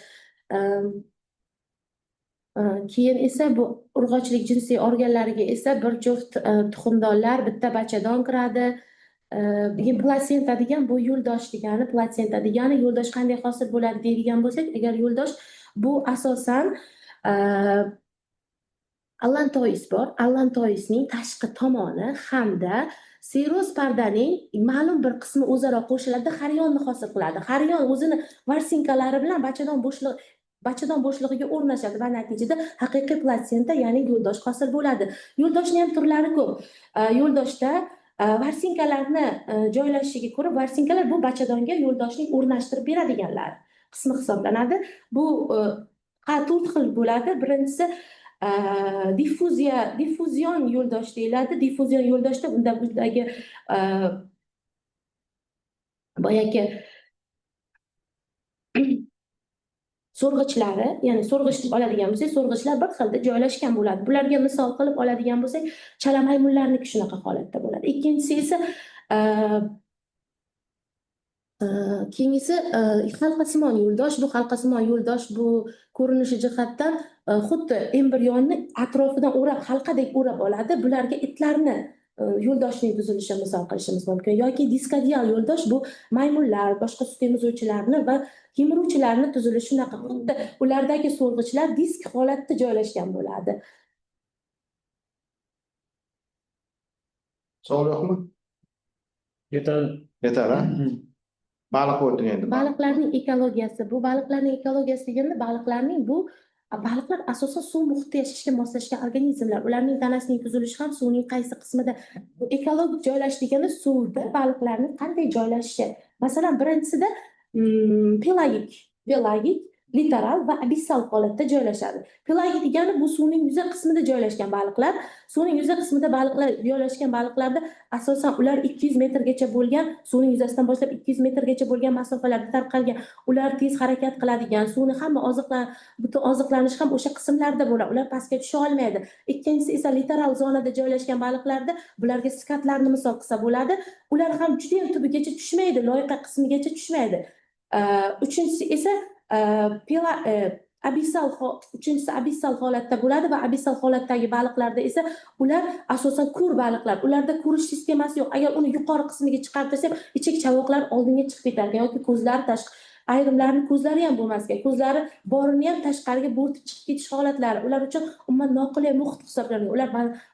Keyin esa bu urg'ochilik jinsiy organlariga esa bir juft tuxumdonlar, bitta bachadon kiradi. Platsenta degan bu yo'ldosh degani, platsenta degani yo'ldosh qanday hosil bo'ladi deydigan bo'lsak, agar yo'ldosh bu asosan allantois bor. Allantoisning tashqi tomoni hamda seroz pardaning ma'lum bir qismi o'zaro qo'shiladi, xaryonni hosil qiladi. Xaryon o'zini varsinkalari bilan bachadon bo'shlig'iga o'rnashadi va natijada haqiqiy platsenta, ya'ni yo'ldosh hosil bo'ladi. Yo'ldoshning ham turlari ko'p. Yo'ldoshda varsinkalarni joylashishiga ko'ra, varsinkalar bu bachadonga yo'ldoshning o'rnashtirib beradiganlar qismi hisoblanadi. Bu 4 xil bo'ladi. Birinchisi diffuzion yo'ldosh deyiladi. Diffuzion yo'ldoshda undagi boyagi so'rg'ichlari, ya'ni so'rg'ich oladigan bo'lsak, so'rg'ichlar bir xilda joylashgan bo'ladi. Bularga misol qilib oladigan bo'lsak, chala maymunlarniki shunaqa holatda bo'ladi. Ikkinchisi esa keyingisi halqasimon yo'ldosh. Bu halqasimon yo'ldosh bu ko'rinishi jihatdan xuddi embrionni atrofidan o'rab, halqadek o'rab oladi. Bularga itlarni yo'ldoshning tuzilishi misol qilishimiz mumkin. Yoki diskodial yo'ldosh bu maymunlar, boshqa sut emizuvchilarni va kemiruvchilarni tuzilishi shunaqa. Xuddi ulardagi so'rg'ichlar disk holatda joylashgan bo'ladi.
Savol yo'qmi?
Yetadi.
Yetar, ha? Baliq o'tding endi.
Baliqlarning ekologiyasi. Bu baliqlarning ekologiyasi deganda baliqlar asosan suv muhitida yashashga moslashgan organizmlar. Ularning tanasining tuzilishi ham suvning qaysi qismida. Bu ekologik joylashish deganda suvda baliqlarning qanday joylashishi. Masalan, birinchisida pelagik, literal va abissal holatda joylashadi. Pelagik degani bu suvning yuza qismida joylashgan baliqlar. Suvning yuza qismida joylashgan baliqlarda asosan ular 200 metrgacha bo'lgan, suvning yuzasidan boshlab 200 metrgacha bo'lgan masofalarda tarqalgan. Ular tez harakat qiladigan, suvni hamma butun oziqlanish ham o'sha qismlarda bo'ladi. Ular pastga tusha olmaydi. Ikkinchisi esa literal zonada joylashgan baliqlarda bularga skatlarni misol qilsa bo'ladi. Ular ham juda ham tubigacha tushmaydi, loyqa qismigacha tushmaydi. Uchinchisi esa abissal holatda bo'ladi va abissal holatdagi baliqlarda esa ular asosan kur baliqlar. Ularda ko'rish sistemasi yo'q. Agar uni yuqori qismiga chiqarib tashlab, ichak chavoqlar oldinga chiqib ketadi yoki ko'zlari tashqi ayrimlarning ko'zlari ham bo'lmas ekan. Ko'zlari borini ham tashqariga bo'rtib chiqib ketish holatlari. Ular uchun umuman noqulay muhit hisoblanadi. Ular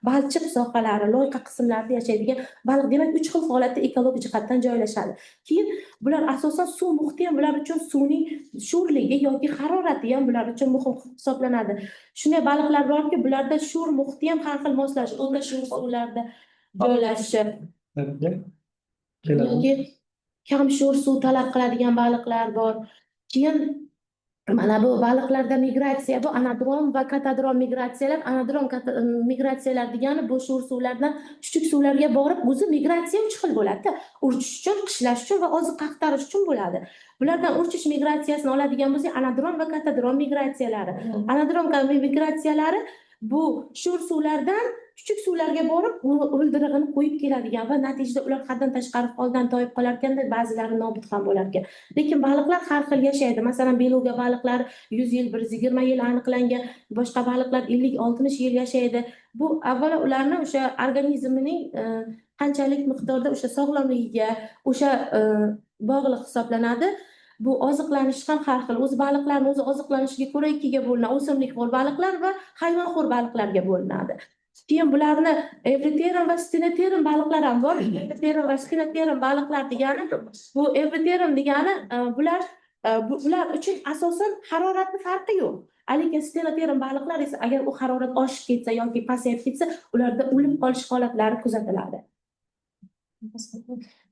balchiq sohalari, loyqa qismlarda yashaydigan baliq. Demak, 3 xil holatda ekologik jihatdan joylashadi. Keyin bular asosan suv muhiti ham bular uchun suvning sho'rligi yoki harorati ham bular uchun muhim hisoblanadi. Shunday baliqlar borki, bularda sho'r muhiti ham har xil moslash, o'rta sho'r suvlarda joylashishi. Yoki kam sho'r suv talab qiladigan baliqlar bor. Keyin mana bu baliqlarda migratsiya, bu anadrom va katadrom migratsiyalar. Anadrom migratsiyalar degani bu sho'r suvlardan chuchuk suvlarga borib, o'zi migratsiya 3 xil bo'ladi. Uchish uchun, qishlash uchun va oziq axtarish uchun bo'ladi. Bulardan uchish migratsiyasini oladigan bo'lsak, anadrom va katadrom migratsiyalari. Anadrom migratsiyalari bu sho'r suvlardan chuchuk suvlarga borib, o'ldirig'ini qo'yib keladigan va natijada ular haddan tashqari holdan toyib qolar ekanda, ba'zilari nobud ham bo'lar ekan. Lekin baliqlar har xil yashaydi. Masalan, beluga baliqlar 100 yil, 120 yil aniqlangan, boshqa baliqlar 50-60 yil yashaydi. Bu avvalo ularni o'sha organizmining qanchalik miqdorda o'sha sog'lomligiga, o'sha bog'liq hisoblanadi. Bu oziqlanish ham har xil. O'z baliqlarning o'zi oziqlanishiga ko'ra ikkiga bo'linadi. O'simlikxo'r baliqlar va hayvonxo'r baliqlarga bo'linadi. Keyin bularni evriterin va stenoterin baliqlar ham bor. Evriterin va stenoterin baliqlar degani bu evriterin degani bular uchun asosan haroratni farqi yo'q. Lekin stenoterin baliqlar esa agar u harorat oshib ketsa yoki pasayib ketsa, ularda o'lim qolish holatlari kuzatiladi.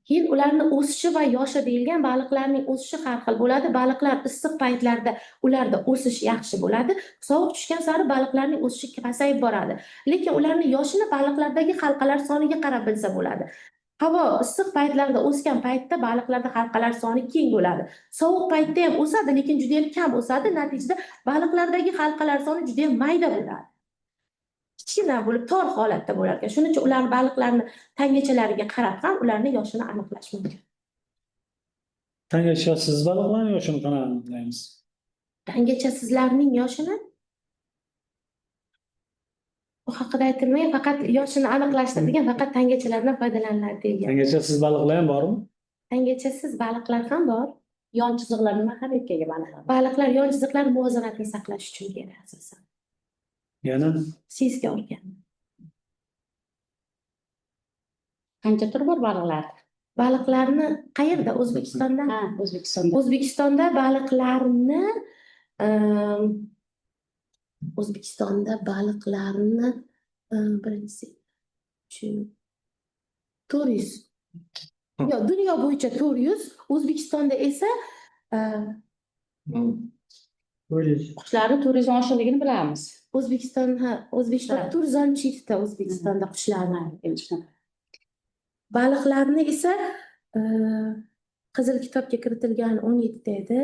Keyin ularni o'sishi va yoshi deyilgan baliqlarning o'sishi har xil bo'ladi. Baliqlar issiq paytlarda ularda o'sish yaxshi bo'ladi. Sovuq tushgan sari baliqlarning o'sishi pasayib boradi. Lekin ularning yoshini baliqlardagi halqalar soniga qarab bilsa bo'ladi. Havo issiq paytlarda o'sgan paytda baliqlarda halqalar soni keng bo'ladi. Sovuq paytda ham o'sadi, lekin juda ham kam o'sadi. Natijada baliqlardagi halqalar soni juda ham mayda bo'ladi. Kichkina bo'lib, tor holatda bo'lar ekan. Shuning uchun ular baliqlarni tangachalariga qarab ham ularning yoshini aniqlash mumkin.
Tangachasiz baliqlarning yoshini qanaqa aniqlaymiz?
Tangachasizlarning yoshini bu haqida aytilmagan, faqat yoshini aniqlashtiradigan faqat tangachalardan foydalaniladi degan.
Tangachasiz baliqlar ham bormi?
Tangachasiz baliqlar ham bor.
Yon chiziqlar nima harakatga baliqlar?
Baliqlar yon chiziqlar muvozanatni saqlash uchun kerak asosan.
Yana
Sizga organ.
Qancha tur bor baliqlar?
Baliqlarni qayerda? O'zbekistonda?
Ha, O'zbekistonda.
O'zbekistonda baliqlarni birinchisi 400. Yo'q, dunyo bo'yicha 400, O'zbekistonda esa
Qushlarning turizm oshirligini bilamiz.
O'zbekistonda 467 ta O'zbekistonda qushlarni. Baliqlarni esa Qizil kitobga kiritilgan 17 ta edi.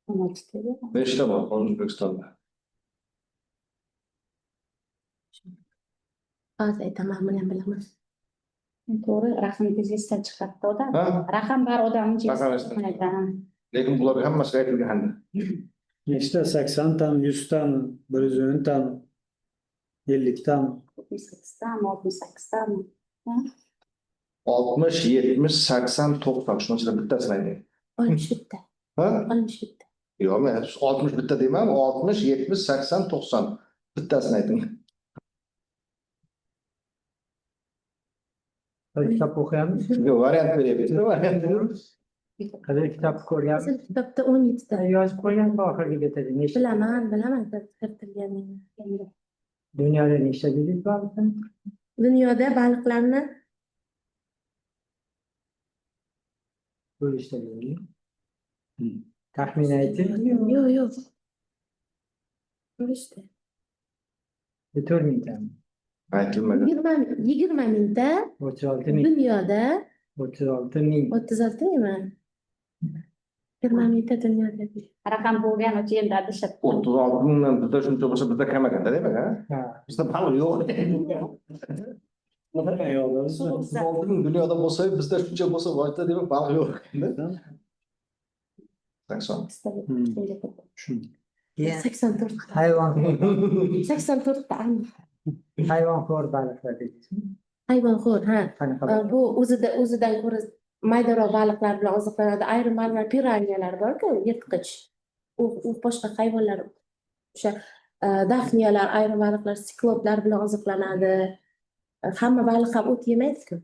16 ta.
Nechta bor O'zbekistonda?
Hozir aytaman, buni ham bilaman.
To'g'ri, raqam tezlikdan chiqadi odam.
Ha?
Raqam bor odamning
Raqam esdan. Lekin bularga hammasi aytilgandi.
nechta? 80 tami, 100 tami, 110 tami, 50 tami?
68 tami, 68 tami.
60, 70, 80, 90 shuncha bittasini ayting.
60 bitta.
Ha?
60 bitta.
Yo'q, men 60 bitta deyman, 60, 70, 80, 90 bittasini ayting.
Kitap o'qiyapmiz.
Yo, variant beryapti, variant beramiz.
Qanday kitob ko'ryapmiz?
Asl kitobda 17 ta.
Yozib qo'ygan oxirgi betida nechta?
Bilaman, kiritilganini.
Dunyoda nechta dedik baliqdan?
Dunyoda baliqlarni
Bo'lishda dedik. Taxmin ayting.
yo'q. Ko'rishdi.
4 mingtami?
Aytilmagan.
20 mingta,
36 ming.
dunyoda
36 ming.
36 mingmi? 20 mingta dunyoda.
Raqam bo'lgan uchun endi adashib.
36 mingdan bizda shuncha bo'lsa bizda kam ekanda demak, ha?
Ha.
Bizda baliq yo'q. 36 ming dunyoda bo'lsa, bizda shuncha bo'lsa, vojda demak baliq yo'q ekanda. 80.
84 ta.
Hayvon
84 ta.
hayvonxo'r baliqlar dedingizmi?
Hayvonxo'r, ha.
Qanaqa
Bu o'zidan ko'ra maydaroq baliqlar bilan oziqlanadi. Ayrim baliqlar piranyalar bor-ku, yirtqich. U boshqa hayvonlar. O'sha daxniyalar, ayrim baliqlar sikloplar bilan oziqlanadi. Hamma baliq ham o't yemaydi-ku.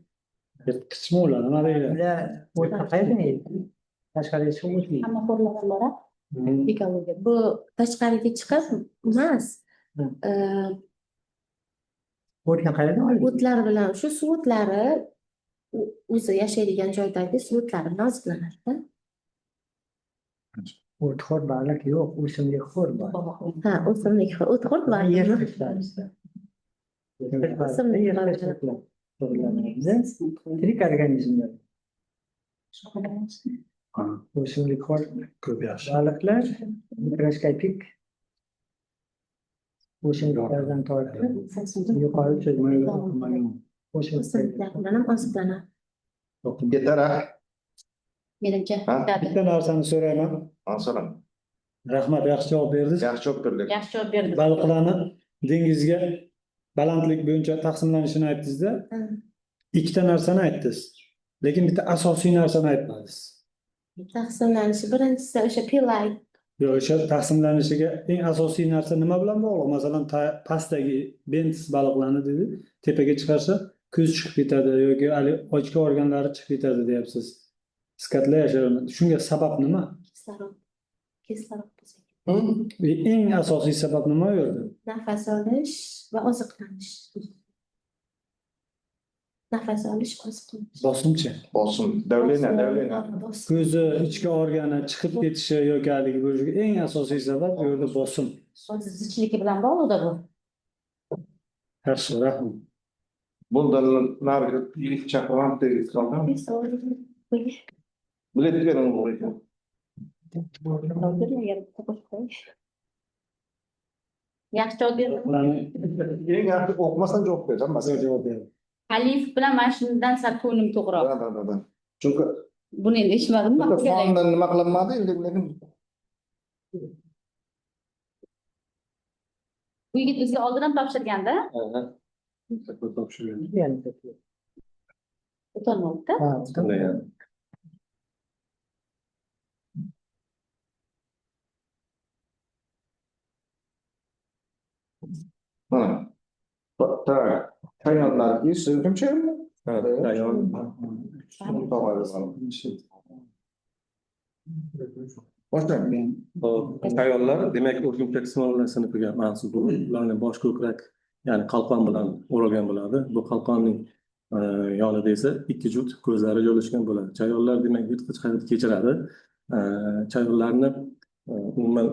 Yirtqichmi ular? Nima deydi?
Ular o'tni qayerdan yeydi? Tashqariga chiqib o't yeydi.
Hamma xo'rlagan bora ekologiya. Bu tashqariga chiqib emas.
O'tni qayerdan oladi?
O'tlar bilan shu suv o'tlari o'zi yashaydigan joydagi suv o'tlari bilan oziqlanadi.
O'txo'r baliq yo'q, o'simlikxo'r bor.
Ha, o'simlik o'txo'r bor.
Yirtqichlar. Tirik organizmlar. O'simlikxo'r
Ko'p yaxshi.
baliqlar mikroskopik o'simliklardan tortib yuqori cho'zmaga
O'simliklar bilan ham oziqlanadi.
Yetar, ha?
Menimcha.
Ha?
Bitta narsani so'rayman.
So'rang.
Rahmat, yaxshi javob berdingiz.
Yaxshi javob berdik.
Yaxshi javob berdim.
Baliqlarni dengizga balandlik bo'yicha taqsimlanishini aytdingizda, ikkita narsani aytdingiz. Lekin bitta asosiy narsani aytmadingiz.
Taqsimlanishi birinchisi o'sha pelag.
Yo'q, o'sha taqsimlanishiga eng asosiy narsa nima bilan bog'liq? Masalan, pastdagi bentis baliqlarni dedi, tepaga chiqarsa ko'z chiqib ketadi yoki ochka organlari chiqib ketadi deyapsiz. Skatlar yasharini. Shunga sabab nima?
Kislorod bo'lsa.
Eng asosiy sabab nima u yerda?
Nafas olish va oziqlanish. Nafas olish, oziqlanish.
Bosimchi.
Bosim, davleniya.
Ko'zi, ichki organi chiqib ketishi yoki haligi bo'lishiga eng asosiy sabab bu yerda bosim.
Zichligi bilan bog'liqda bu.
Yaxshi, rahmat.
Bundan narigi yigit chaqirib tegib qolgan. Bilet bering bu ekan.
Yaxshi javob berdim.
Eng yaxshi o'qimasdan javob berasan, masalan.
Javob bering.
Alif bilan mana shundan sal ko'nglim to'g'riroq.
Da. Chunki
Buni endi eshitmadimmi?
fondan nima qilinmadi, lekin
Bu yigit bizga oldin topshirganda, o'tolmabdi.
mana. Tak. Hayvanlar isi kimchami?
Ayol.
Boshlang.
Ayollar demak o'rgimchak sinovlar sinfiga mansub bo'lib, ularni bosh ko'krak, ya'ni qalqon bilan o'ralgan bo'ladi. Bu qalqonning yonida esa ikki juft ko'zlari joylashgan bo'ladi. Chayonlar demak yirtqich hayot kechiradi. Chayonlarni umuman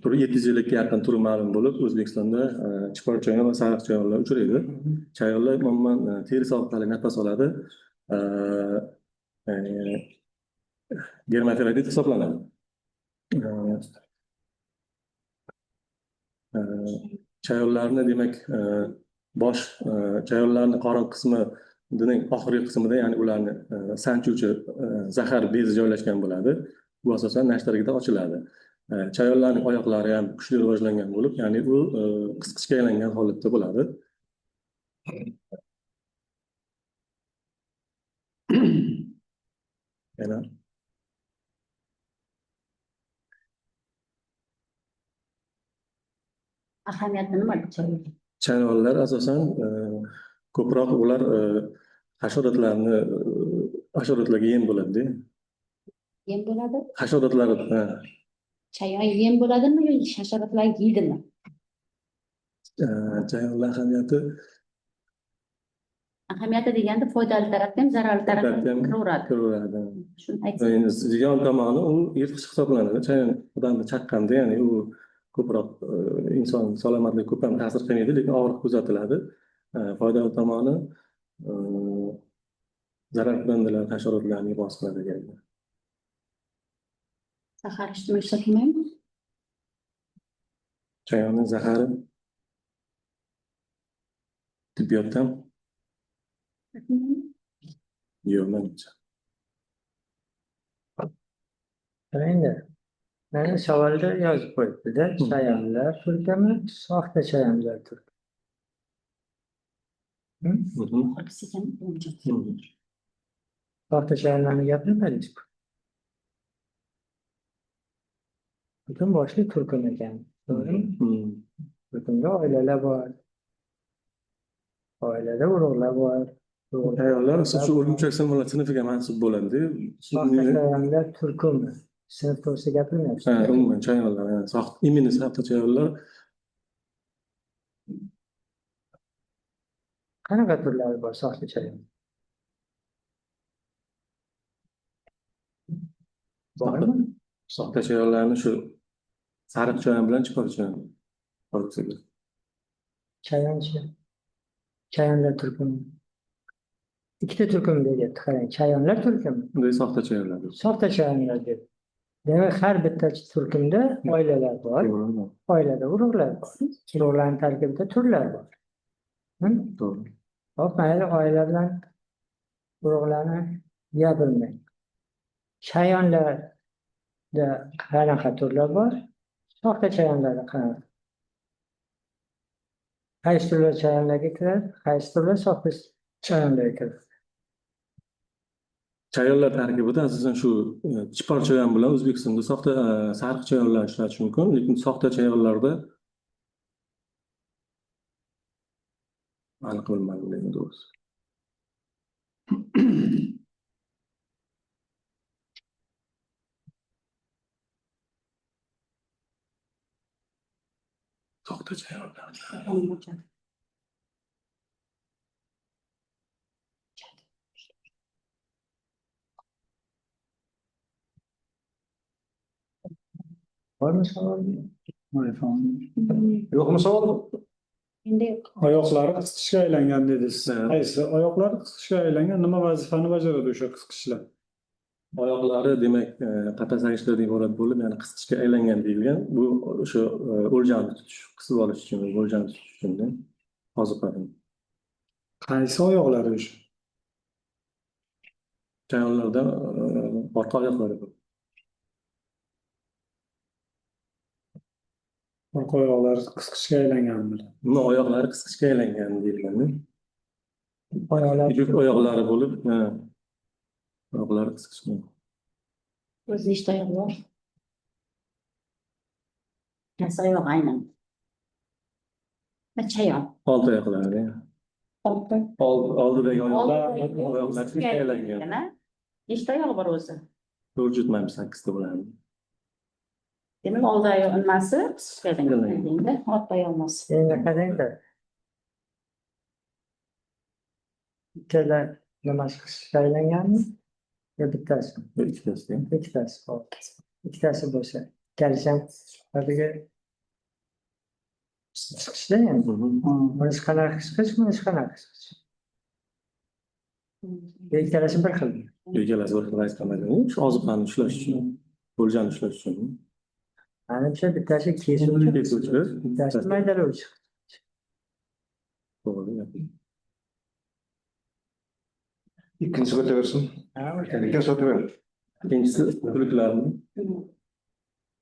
turi 700 yilga yaqin turi ma'lum bo'lib, O'zbekistonda chipor chayon va sariq chayonlar uchraydi. Chayonlar umuman terisi orqali nafas oladi. Germafrodit hisoblanadi. Chayonlarni demak bosh chayonlarning qorin qismi dening oxirgi qismida, ya'ni ularni sanchuvchi zahar bezi joylashgan bo'ladi. Bu asosan nashtarigida ochiladi. Chayonlarning oyoqlari ham kuchli rivojlangan bo'lib, ya'ni u qisqichga aylangan holatda bo'ladi. Yana
Ahamiyati nima?
chayonlar asosan ko'proq ular hasharotlarga yem bo'ladi.
Yem bo'ladi.
Hasharotlar,
Chayon yem bo'ladimi yoki hasharotlar yeydimi?
chayonlar ahamiyati
Ahamiyati deganda foydali tarafdan ham zararli tarafdan kiraveradi.
kiraveradi.
Shuni aytsangiz.
Ziyon tomoni u yirtqich hisoblanadi. Chayon odamni chaqqanda, ya'ni u ko'proq inson salomatligiga ko'p ham ta'sir qilmaydi, lekin og'riq kuzatiladi. Foydali tomoni zararkunandalar, hasharotlarni bos qiladi degan.
Zahar ijtimoiy ishlatilmaydimi?
Chayonning zahari tibbiyotdan yo'q, menimcha.
Endi mana savolda yozib qo'yibdi-da, chayonlar turkami, soxta chayonlar turk.
Oxirgisi ekan, buncha.
Soxta chayonlarni gapirmadingiz-ku. Butun boshli turkum ekan. To'g'rimi? Turkumda oilalar bor. Oilada urug'lar bor.
Chayonlar shu o'rgimchak sinalar sinfiga mansub bo'ladi.
Soxta chayonlar turkumi. Sinf to'g'risida gapirmayapsiz.
Umuman chayonlar, imini soxta chayonlar
Qanaqa turlari bor soxta chayon? Bormi?
soxta chayonlarni shu sariq chayon bilan chipor chayon farqi.
Chayonchi. Chayonlar turkumi. Ikkita turkum deyapti, qarang. Chayonlar turkumi.
Bunday soxta chayonlar.
Soxta chayonlar deb. Demak, har bitta turkumda oilalar bor. Oilada urug'lar bor. Urug'larning tarkibida turlar bor.
To'g'ri.
Hop, mayli oila bilan urug'larni gapirmang. Chayonlarda qanaqa turlar bor? Soxta chayonlarda qanaqa? Qaysi turlar chayonlarga kiradi? Qaysi turlar soxta chayonlarga kiradi?
Chayonlar tarkibida asosan shu chipor chayon bilan O'zbekistonda soxta sariq chayonlar ishlatish mumkin, lekin soxta chayonlarda aniq bilmadim lekin to'g'risi. Soxta chayonlar.
Bormi savol?
Yo'qmi savol?
Endi
Oyoqlari qisqichga aylangan dedingiz. Qaysi oyoqlari qisqichga aylangan, nima vazifani bajaradi o'sha qisqichlar?
Oyoqlari demak qapas agishlardan iborat bo'lib, ya'ni qisqichga aylangan deyilgan. Bu o'sha o'ljani tutish, qisib olish uchun, o'ljani tutish uchun oziqadan.
Qaysi oyoqlari o'sha?
Chayonlarda orqa oyoqlari bor.
Orqa oyoqlari qisqichga aylanganmi?
Buni oyoqlari qisqichga aylangan deyilgan.
Oyoqlar
Yuk oyoqlari bo'lib, oyoqlari qisqichga.
o'zi nechta oyoq bor? Qaysi oyoq aynan? Chayon.
Olti oyoqlari.
Olti.
Oldidagi oyoqlar qisqichga aylangan.
Nechta oyoq bor o'zi?
408 ta bo'ladi.
Demak, oldi oyoq nimasi? Qisqichga aylangan. Orqa oyoq nimasi?
endi qarangda. Ikkala nimasi qisqichga aylanganmi? Yo bittasi?
Ikkitasi.
Ikkitasi bor. Ikkitasi bo'lsa, ikkalasi ham haligi qisqichda endi. Bunisi qanaqa qisqich, bunisi qanaqa qisqich? Ikkalasi bir xil.
Ikkalasi bir xil aytganman. Shu oziqani ushlash uchun, o'ljani ushlash uchun.
Manimcha bittasi kesuvchi, bittasi maydalovchi.
To'g'ri.
Ikkinchisi o'taversin. Ikkinchisi o'taver.
Ikkinchisi zuluklarni.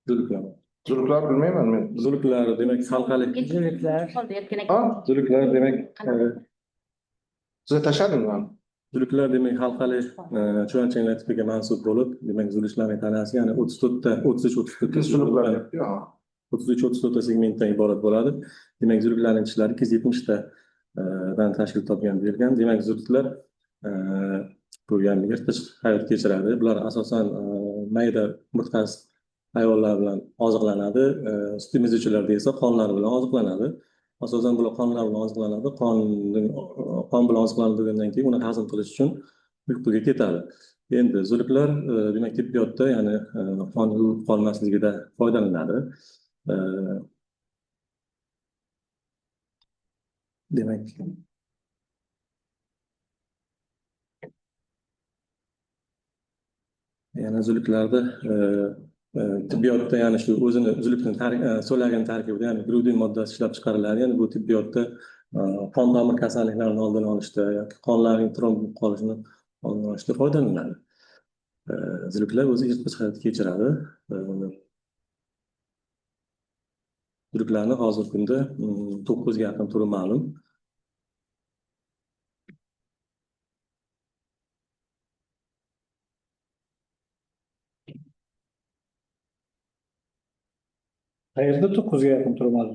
Zuluklar.
Zuluklar bilmayman men.
Zuluklar demak halqali.
Zuluklar.
Zuluklar demak
Siz tashladingmi?
zuluklar demak halqali chuvalchanglar tipiga mansub bo'lib, demak zuluklarning tanasi ya'ni 34 ta, 33
Zuluklar. Yo'q.
33-34 ta segmentdan iborat bo'ladi. Demak zuluklarning tishlari 270 ta dan tashkil topgan deyilgan. Demak zuluklar bu yani yirtqich hayot kechiradi. Bular asosan mayda murtqas hayvonlar bilan oziqlanadi. Sut emizuvchilarda esa qonlari bilan oziqlanadi. Asosan bular qonlar bilan oziqlanadi. Qon bilan oziqlanib bo'lgandan keyin uni hazm qilish uchun uyquga ketadi. Endi zuluklar demak tibbiyotda ya'ni qon yuvib qolmasligida foydalanadi. Demak yana zuluklarda tibbiyotda ya'ni shu o'zini zulukni so'lagan tarkibida ya'ni grudin moddasi ishlab chiqariladi. Ya'ni bu tibbiyotda qon tomir kasalliklarini oldini olishda yoki qonlarning tromb bo'lib qolishini oldini olishda foydalaniladi. Zuluklar o'zi yirtqich hayot kechiradi. Zuluklarni hozirgi kunda 9 ga yaqin turi ma'lum.
Qayerda 9 ga yaqin turmadi?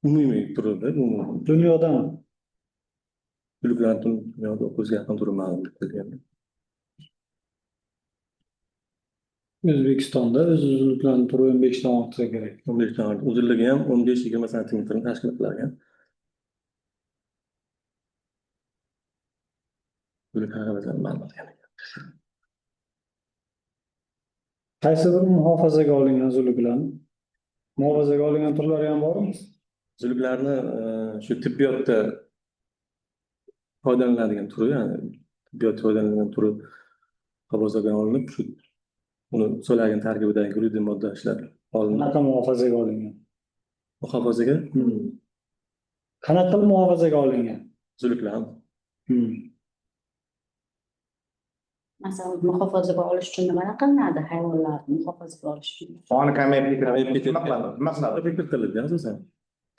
Umumiy turida
Dunyodami?
zuluklarning dunyoda 9 ga yaqin turi ma'lum qilingan.
O'zbekistonda zuluklarning turi 15 dan ortsa kerak.
15 dan uzunligi ham 15-20 santimetrni tashkil qilgan. Zuluklar haqida ma'lumot yana.
Qaysi bir muhofazaga olingan zuluklarni? Muhofazaga olingan turlari ham bormi?
Zuluklarni shu tibbiyotda foydalaniladigan turi, ya'ni tibbiyotda foydalaniladigan turi muhofazaga olinib, shu uni so'lagan tarkibidagi grudin modda ishlab olinadi.
Qanaqa muhofazaga olingan?
Muhofazaga
Qanaqa qilib muhofazaga olingan?
zuluklar
Masalan, muhofazaga olish uchun nima qilinadi? Hayvonlarni muhofazaga olish uchun.
Qoni kamayib
kamayib
ketadi.
ketadi.
Nima qiladi?
kiritiladi asosan.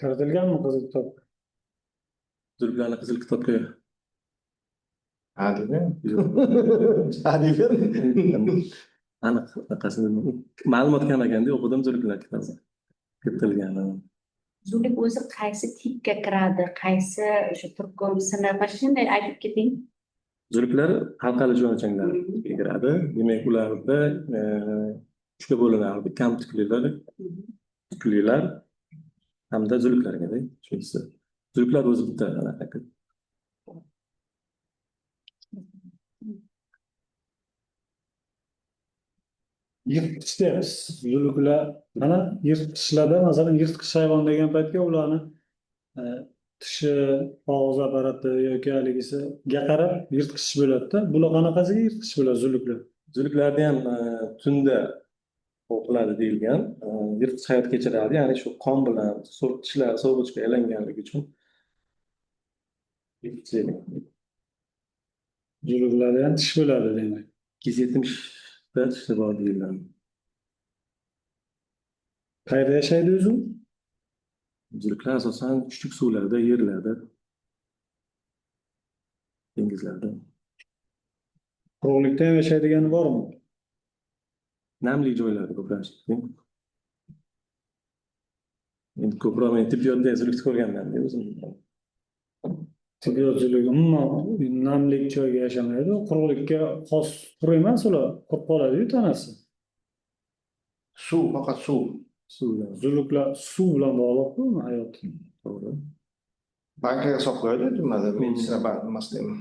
Kiritilganmi qizil kitob?
Zuluklarni qizil kitobga
Hadimi?
aniq ma'lumot kam ekanda o'qidim zuluklar kitobi. Kiritilgan.
Zuluk o'zi qaysi tipga kiradi? Qaysi o'sha turkum sinafi shunday aytib keting.
Zuluklar halqali jo'nachanglarga kiradi. Demak, ularda 3 ga bo'linadi. Kam tuklilar hamda zuluklarga. Shunisi. Zuluklar o'zi bitta anaqa.
Yirtqich deymiz. Zuluklar mana yirtqichlarda masalan yirtqich hayvon degan paytga ularni tishi, og'iz apparati yoki haligiga qarab yirtqich bo'ladi-da. Bular qanaqasiga yirtqich bo'ladi zuluklar?
Zuluklarda ham tunda o'qiladi deyilgan. Yirtqich hayot kechiradi, ya'ni shu qon bilan tishlar so'g'ishga aylanganligi uchun
Zuluklarda ham tish bo'ladi demak.
270 ta tishi bor deyiladi.
Qayerda yashaydi o'zi?
Zuluklar asosan chuchuk suvlarda, yerlarda, dengizlarda.
Quruqlikda ham yashaydigani bormi?
Namli joylarda ko'plashgan. Endi ko'proq men tibbiyotda zuluk ko'rganman o'zim.
Tibbiyot zulugi umuman namlik joyga yashamaydi. Quruqlikka xos tur emas ular. Qurib qoladi-yu tanasi.
Suv, faqat suv.
Zuluklar suv bilan bog'liqmi hayot?
To'g'ri.
Bankaga saqlaydi, nimada? Meditsina nimasidami?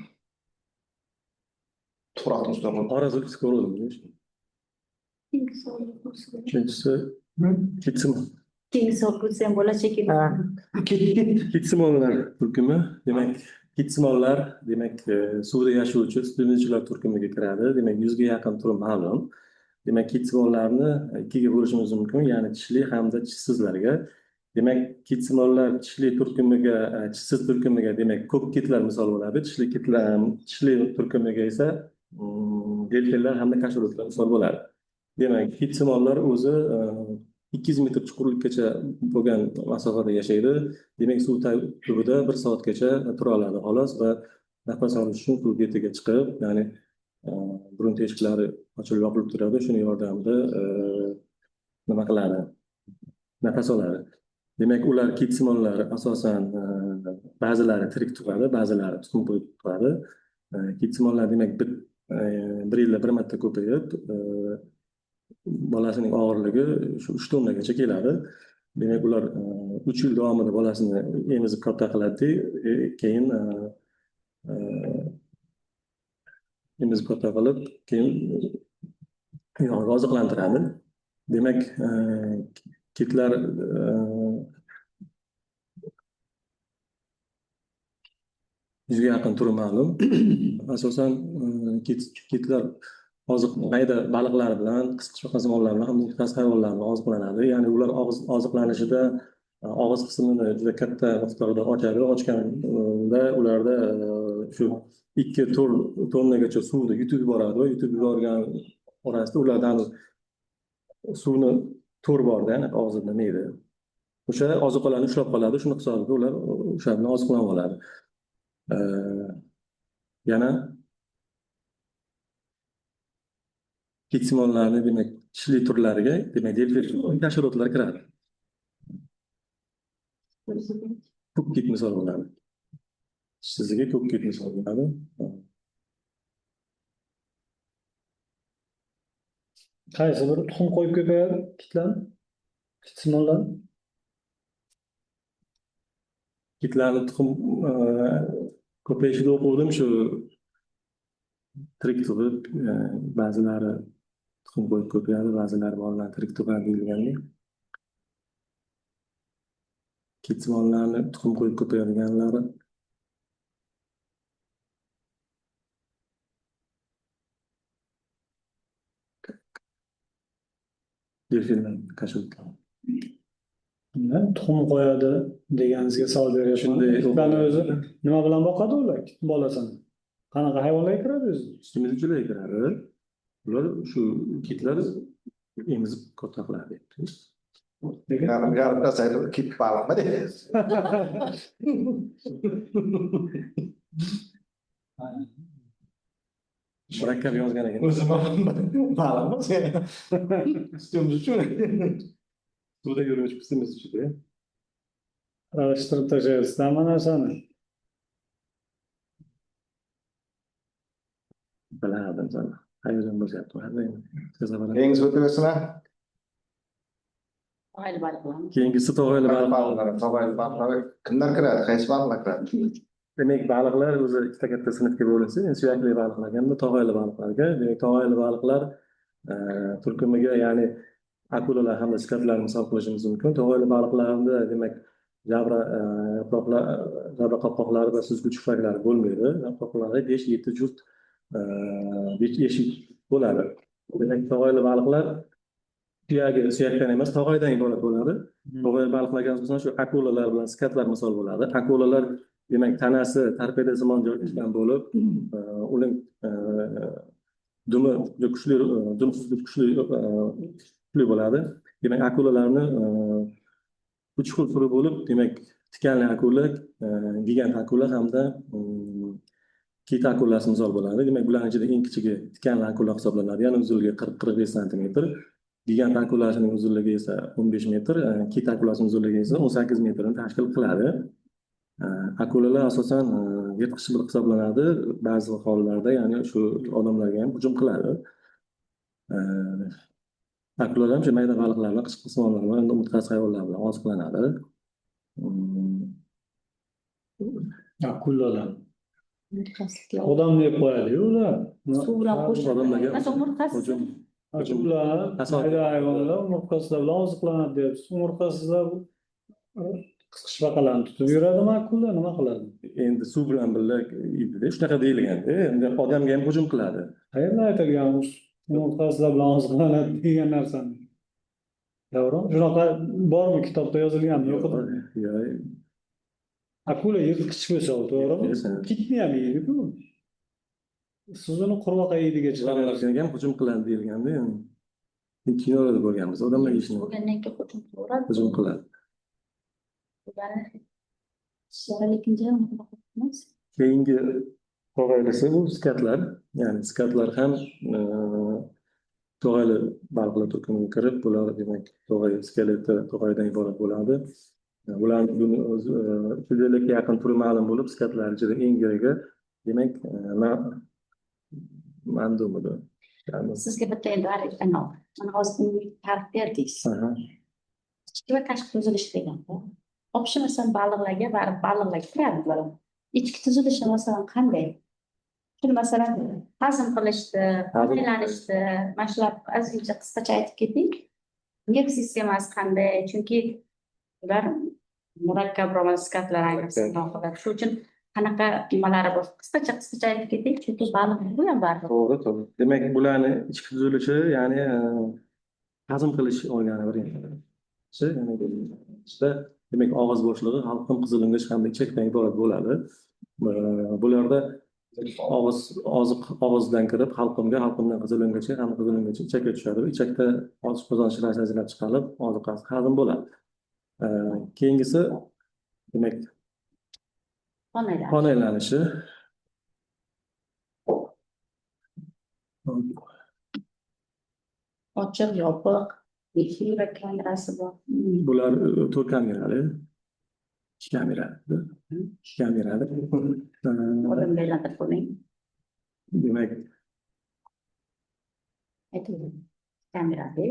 Tuproqni ushlab
Qora zuluk ko'rdim. Ikkinchisi
Keyingi savol bo'lsa ham bo'la shekilli.
Kitsimonlar turkumi. Demak, kitsimonlar demak suvda yashovchi sutlanuvchilar turkumiga kiradi. Demak, 100 ga yaqin turi ma'lum. Demak, kitsimonlarni ikkiga bo'lishimiz mumkin, ya'ni tishli hamda tishsizlarga. Demak, kitsimonlar tishli turkumiga, tishsiz turkumiga demak ko'k kitlar misol bo'ladi. Tishli kitlar, tishli turkumiga esa delfinlar hamda kashrotlar misol bo'ladi. Demak, kitsimonlar o'zi 200 metr chuqurlikgacha bo'lgan masofada yashaydi. Demak, suv tubida 1 soatgacha tura oladi xolos va nafas olish uchun suv betiga chiqib, ya'ni burun teshiklari ochilib yopilib turadi. Shuning yordamida nima qiladi? Nafas oladi. Demak, ular kitsimonlar asosan ba'zilari tirik turadi, ba'zilari tutun qo'yib turadi. Kitsimollar demak bir yilda bir marta ko'payib, bolasining og'irligi shu 3 tonnagacha keladi. Demak, ular 3 yil davomida bolasini emizib katta qiladi, keyin emizib katta qilib, keyin yog'iga oziqlantiradi. Demak, kitlar yuzga yaqin turi ma'lum. Asosan kitlar mayda baliqlar bilan, qisqichbaq qazmonlar bilan hamda qasqa hayvonlar bilan oziqlanadi. Ya'ni ular oziqlanishida og'iz qismini juda katta miqdorda ochadi. Ochganda ularda shu 2 tonnagacha suvni yutib yuboradi. Yutib yuborgan orasida ulardan suvni to'r borda, ya'ni og'zida mayda. O'sha oziqalarni ushlab qoladi. Shuni hisobiga ular o'sha bilan oziqlanib oladi. Yana kitsimollarni demak tishli turlariga demak delfin hasharotlar kiradi. Ko'k kit misol bo'ladi. Tishsizligi ko'k kit misol bo'ladi.
Qaysi biri tuxum qo'yib ko'payadi kitlar? Kitsimollar.
Kitlarni tuxum ko'payishida o'qidim shu tirik tug'ib, ba'zilari tuxum qo'yib ko'payadi, ba'zilari bolalar tirik tug'adi deyilgandek. Kitsimollarni tuxum qo'yib ko'payadiganlari delfinlar kashf etilgan.
Tuxum qo'yadi deganingizga savol beryapman.
Shunday
Kitlarni o'zi nima bilan boqadi ular? Kit bolasini. Qanaqa hayvonlarga kiradi o'zi?
Sumizchilarga kiradi. Ular shu kitlar emizib katta qiladi.
Garibda sayılır kit bağlama değil.
Murakkab yozgan ekan.
O'zi bağlama sen. İstiyormuş için.
Suvda yuruvchi pissimiz ichida.
Aralashtirib tashlayapsiz hamma narsani.
Biladim sana. Hayajon bo'lyapti.
Eng zo'rkasına.
Tog'ayli baliqlar.
Keyingisi tog'ayli baliq.
Tog'ayli balıklar. Kimler kiradi? Qaysi balıklar kiradi?
Demak, baliqlar o'zi ikkita katta sinfga bo'linsa, suyakli baliqlarga hamda tog'ayli baliqlarga. Demak, tog'ayli baliqlar turkumiga, ya'ni akulalar hamda skatlar misol qilishimiz mumkin. Tog'ayli baliqlarda demak, jabra qopqoqlari va suzgich puffaklari bo'lmaydi. Qopqoqlari 5-7 juft eshik bo'ladi. Demak, tog'ayli baliqlar suyakdan emas, tog'aydan iborat bo'ladi. Tog'ayli baliqlarga asosan shu akulalar bilan skatlar misol bo'ladi. Akulalar demak, tanasi torpedasimon joylashgan bo'lib, uning dumi juda kuchli, dumsizlik kuchli bo'ladi. Demak, akulalarni 3 xil turi bo'lib, demak, tikanli akula, gigant akula hamda kit akulasi misol bo'ladi. Demak, bularning ichida eng kichigi tikanli akula hisoblanadi. Ya'ni uzunligi 40-45 sm. Gigant akulasining uzunligi esa 15 metr, kit akulasining uzunligi esa 18 metrni tashkil qiladi. Akulalar asosan yirtqich hisoblanadi. Ba'zi hollarda, ya'ni shu odamlarga ham hujum qiladi. Akulalar ham mayda baliqlar bilan, qishki qismonlar bilan, umurtqasiz hayvonlar bilan oziqlanadi.
Akulalar. Odam deb qo'yadi-yu ular.
Suv bilan qo'shib.
Odamlarga
Umurtqasiz.
Akulalar mayda hayvonlar umurtqasizlar bilan oziqlanadi deyapsiz. Umurtqasizlar qisqichbaqalarni tutib yuradimi akula, nima qiladi?
Endi suv bilan birga yeydi. Shunaqa deyilganda, endi odamga ham hujum qiladi.
Qayerdan aytilganmiz? Umurtqasizlar bilan oziqlanadi degan narsani. Davron, shunaqa bormi kitobda yozilganmi, yo'qmi?
Yo'q.
Akula yirtqich bo'lsa, to'g'rimi? Kitni ham yeydi-ku. Siz uni qurbaqa yeydigacha.
Odamlarga ham hujum qiladi deyilganda, kinolarda bo'lganmiz. Odamlar yeyishni
Bo'lgandan keyin hujum qilaveradi.
hujum qiladi. Keyingi tog'aylisi bu skatlar. Ya'ni skatlar ham tog'ayli baliqlar turkumiga kirib, bular demak tog'ay skeleti tog'aydan iborat bo'ladi. Ularning o'zi 300 ga yaqin turi ma'lum bo'lib, skatlar ichida eng yirigi demak, mandumidi. Yani,
Sizga bitta endi anov. Mana hozir ta'rif berdingiz.
aha.
Ichki va tashqi tuzilish deganda. Option masalan baliqlarga baribir baliqlarga kiradi bular. Ichki tuzilishi masalan qanday? Shuni masalan hazm qilishdi, aylanishdi, mana shular ozgincha qisqacha aytib keting. Nerv sistemasi qanday? Chunki ular murakkabroq sifatlar ayniqsa sohalar. Shuning uchun qanaqa nimalari bor? Qisqacha aytib keting, chunki baliq bu ham baribir.
To'g'ri. Demak, bularni ichki tuzilishi, ya'ni hazm qilish organi varianti. Ya'ni ichida demak og'iz bo'shlig'i, halqum, qizilo'ngach hamda ichakdan iborat bo'ladi. Bularda og'izdan kirib halqumga, halqumdan qizilo'nggacha, hamda qizilo'nggacha ichakka tushadi. Ichakda oziq qozonchilar ajralib chiqarib, oziqasi hazm bo'ladi. Keyingisi demak qon aylanishi.
Ochiq, yopiq, ikki yurak kamerasi bor.
Bular 4 kamerali. 2 kamerali. 2 kamerali.
Odamga aylantirib qo'ying.
Demak,
Ayting. Kamerali.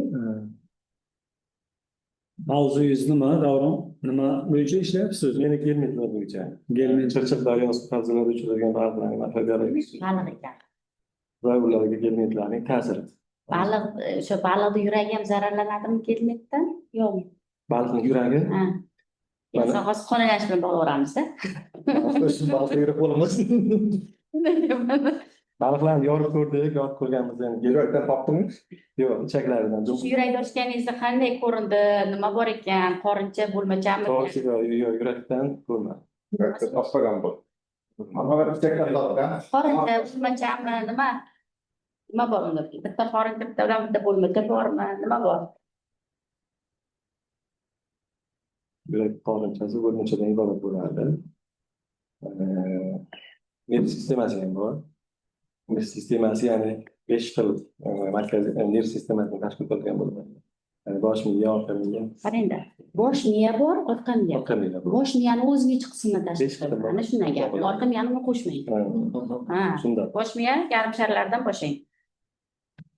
Mavzuyingiz nima, Davron? Nima bo'yicha ishlayapsiz?
meni gelmetlar bo'yicha.
Gelmet.
Chirchiq daryosi havzalarida uchragan baliqlarning mahalliy
Baliq ekan.
va ularga gelmetlarning ta'siri.
Baliq, o'sha baliqni yuragi ham zararlanadimi gelmetdan? Yo'qmi?
Baliqning yuragi,
Ha. Yo'qsa hozir qon aylanish bilan bog'layveramiz-da.
baliqni yurib bo'lamiz. Baliqlarni yorib ko'rdik, yorib ko'rganimizda yurakdan topdimi? Yo'q, ichaklaridan.
Shu yurakni ochganingizda qanday ko'rindi? Nima bor ekan? Qorincha, bo'lmachami?
Yurakdan ko'rmadim.
Yurakda topmagan bu. Ammo ichakdan topgan.
Qorincha, bo'lmachami? Nima bor unda? Bitta qorincha, bitta bo'lmacha bormi? Nima bor?
Yurak qorinchasi bo'lmachadan iborat bo'ladi. Nerv sistemasi ham bor. Nerv sistemasi ya'ni 5 xil markaziy nerv sistemasini tashkil qilgan bo'ladi. Yani bosh miya, orqa miya.
Qarangda. Bosh miya bor, orqa miya.
Orqa miya bor.
Bosh miyani o'zining ichki qismini tashkil
Besh xil
qiladi.
bor.
Ana shunday gap. Orqa miyani uni qo'shmang. Ha.
Shunda.
Bosh miya yarim sharlardan boshlang.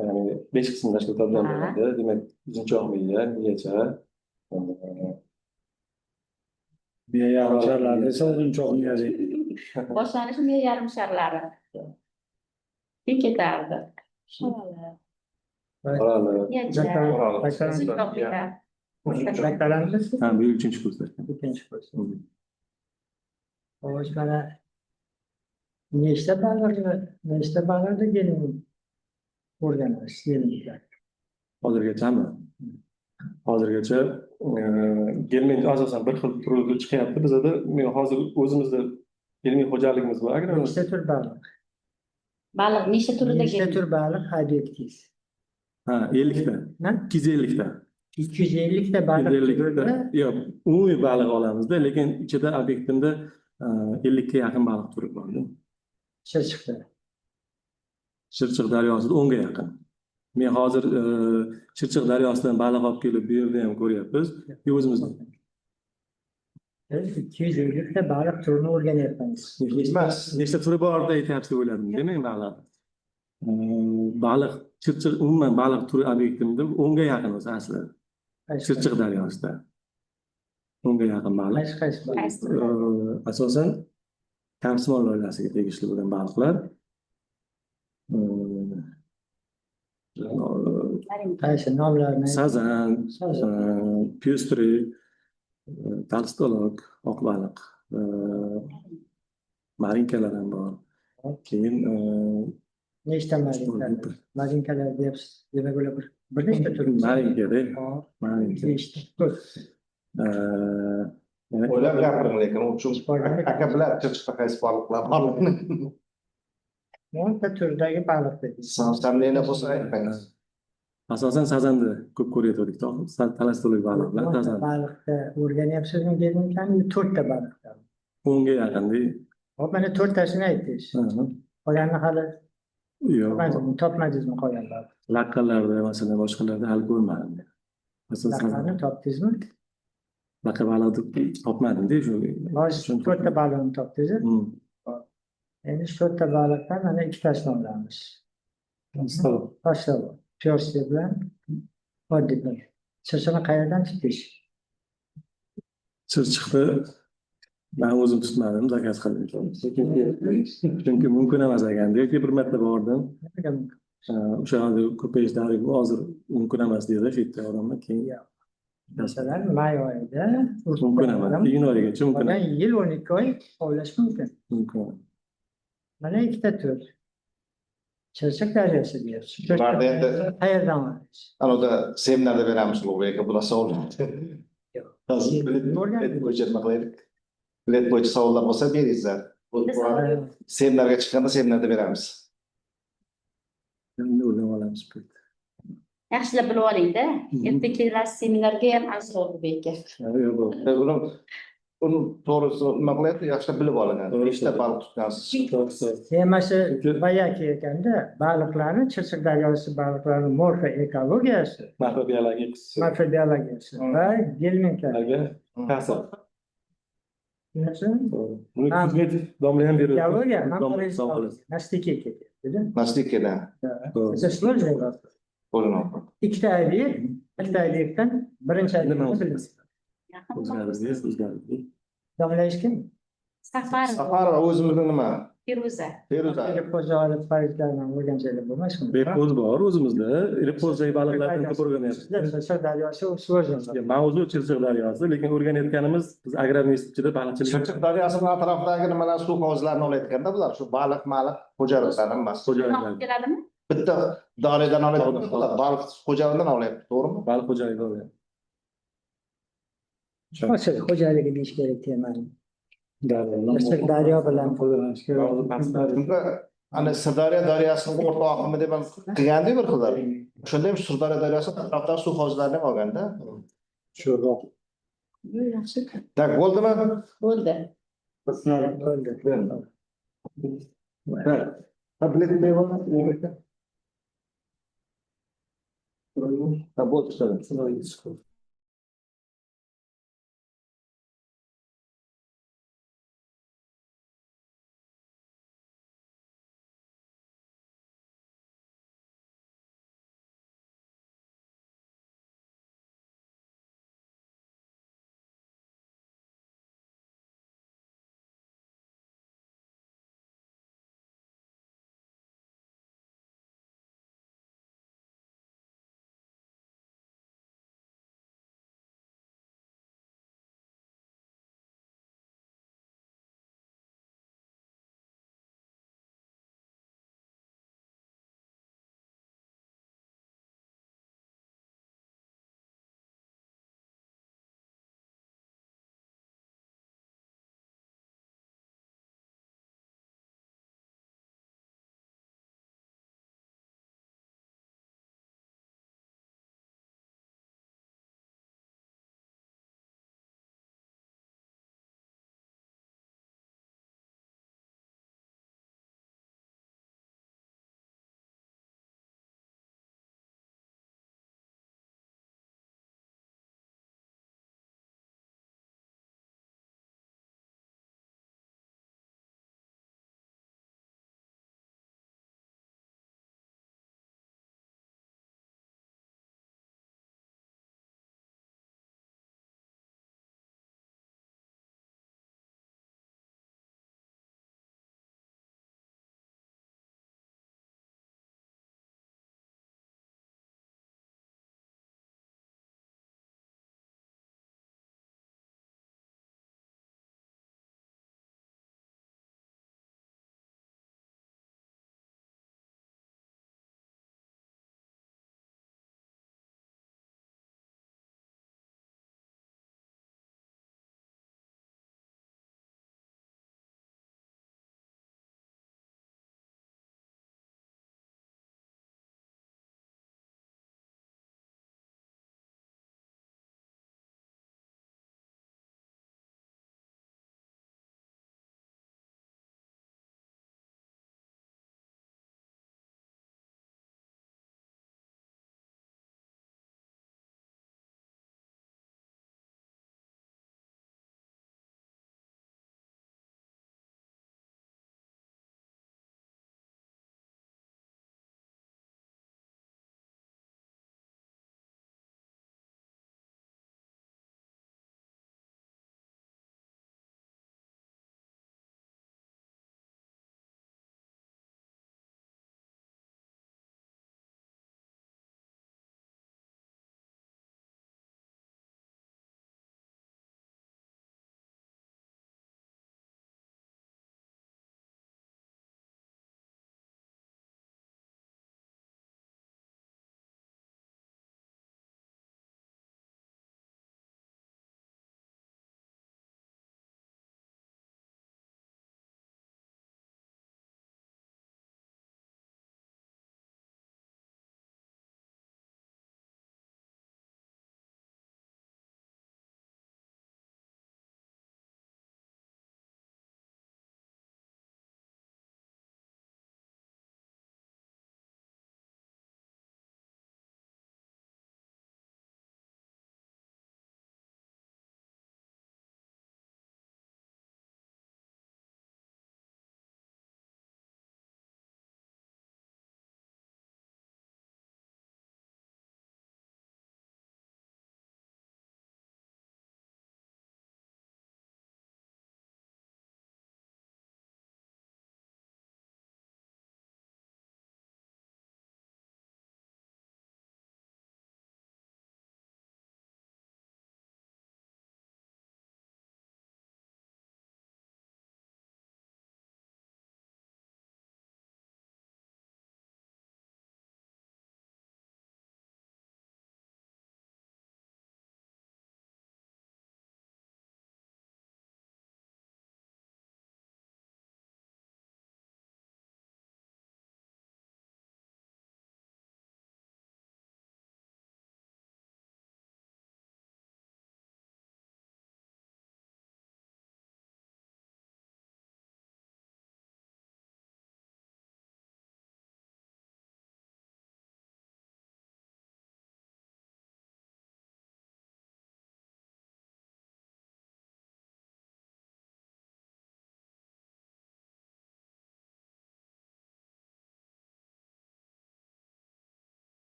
Yani 5 qism tashkil qilgan bo'ladi. Demak, uzunchoq miya, miyacha,
Miya yarim sharlar desa uzunchoq miya deydi.
Boshlanishi miya yarim sharlari. Keyin ketardi.
orali.
Miyacha. Uzunchoq miya.
Kattalarimiz
Ha, bu 3-chi kursda.
ikkinchi kurs. Xo'sh, mana nechta baliqni gelin o'rganasiz gelinliklar?
Hozirgachami? Hozirgacha gelmen asosan bir xil turda chiqyapti. Bizda men hozir o'zimizda ilmiy xo'jaligimiz bor. Agar
Nechta tur baliq?
Baliq nechta turida
Nechta tur baliq hadya etdingiz?
ha 50 ta,
Ha?
250 ta.
250 ta baliq
250 ta.
turida
Yo'q, umumiy baliq olamizda, lekin ichida obyektimda 50 ga yaqin baliq turi bor.
Chirchiqda.
Chirchiq daryosida 10 ga yaqin. Men hozir Chirchiq daryosidan baliq olib kelib bu yerda ham ko'ryapmiz. O'zimizda.
250 ta baliq turini o'rganyapmiz.
Emas.
Nechta turi bor deb aytyapsiz deb o'yladim. Demak, baliq. Baliq Chirchiq umuman baliq turi obyektimda 10 ga yaqin o'zi aslida. Chirchiq daryosida. 10 ga yaqin baliq.
Qaysi baliq?
Asosan kamsimon oilasiga tegishli bo'lgan baliqlar.
Qaysi nomlarni?
Sazan, pyustri, talstolok, oq baliq, marinkalar ham bor. Keyin
Nechta marinkalar? Marinkalar deyapsiz. Demak, ular bir nechta tur?
marinkada, marinka.
Nechta tur?
O'ylab gapiring, lekin u uchun aka bilan Chirchiqda qaysi baliqlar borligini.
10 ta turdagi baliq dedingiz.
Samsamlena bo'lsa aytsangiz.
Asosan sazanni ko'p ko'rayotgandik. Talastolok baliqlar,
10 ta
sazan.
baliqda o'rganyapsizmi gelinliklarni? 4 ta baliqda.
10 ga yaqin-da.
Hop, mana 4 tasini aytdingiz. Qolganini hali
Yo'q.
topmadingizmi qolganlarni?
Laqalarda, masalan, boshqalarda hali ko'rmadim. Asosan
Laqani topdingizmi?
laqa baliqni topmadim-da shu.
Hozir 4 ta baliqni topdingiz. Endi shu to'rtta baliqdan mana ikkitasini olamiz. Tashlab, piyozli bilan oddiy bir. Chirchiqni qayerdan tutish?
Chirchiqni man o'zim tutmadim, zakaz qildim. Chunki mumkin emas ekanda. Yoki bir marta bordim. O'sha ko'payishlari hozir mumkin emas dedi shu yerda odamlar keyin
Masalan, may oyida
mumkin emas. Iyun oyigacha mumkin
qolgan
emas.
yil 12 oy ovlash mumkin.
Mumkin.
Mana ikkita tur. Chirchiq daryosi deyapsiz.
Ularda endi
Qayerdan olasiz?
anavda seminarda beramiz Ulug'bek bular savollar.
Yo'q.
Hozir bilet bo'yicha nima qilaylik? Bilet bo'yicha savollar bo'lsa beringizlar. Seminarga chiqqanda seminarda beramiz.
Endi o'rganib olamiz.
Yaxshilab bilib olingda. Erta kelasiz seminarga ham asr Ulug'bekka.
Uni to'g'risi nima qilyapti? Yaxshilab bilib olinadi. Nechta baliq tutgansiz?
Mana shu boyagi ekanda baliqlarni Chirchiq daryosi baliqlarini morfoekologiyasi, morfobiologiyasi va gelminka.
Ta'sir.
Tushunasizmi?
Buni kuzget domla ham beradi.
Biologiya ham
Domla
nastika ketyapti.
Nastikada
Siz shunday
bo'linadi.
ikkita aybdan birinchi aybni bilasiz.
O'zgardi.
Domlayish kim?
Safar
Safarova o'zimizni nima?
Feruza.
Feruza.
Xo'ja olib parizlardan o'rganishlar bo'lmasmi?
Repoz bor o'zimizda. Repozdagi baliqlarni ko'p o'rganyapmiz.
Chirchiq daryosi o'sib
Mavzu Chirchiq daryosi, lekin o'rganayotganimiz biz agrar institutida baliqchilik
Chirchiq daryosini atrofidagi nimalar suv hovuzlarini olayotganda bular shu baliq xo'jaliklari emas.
xo'jaliklar,
Keladimi?
Bitta doriyadan olayotganda bular baliq xo'jaligidan olyapti, to'g'rimi?
baliq xo'jaligi olyapti.
hosil xo'jaligi deyish kerak temani. Chirchiq daryo bilan
foydalanish kerak.
Chunki ana Sirdaryo daryosini o'rta oqimi deb qilganda bir xillar. Shunda ham Sirdaryo daryosi atrofidagi suv hovuzlarini ham olganda.
Sho'rroq.
Yaxshi.
Tak, bo'ldimi?
Bo'ldi.
Ha, bilet berib Ha, bo'ldi.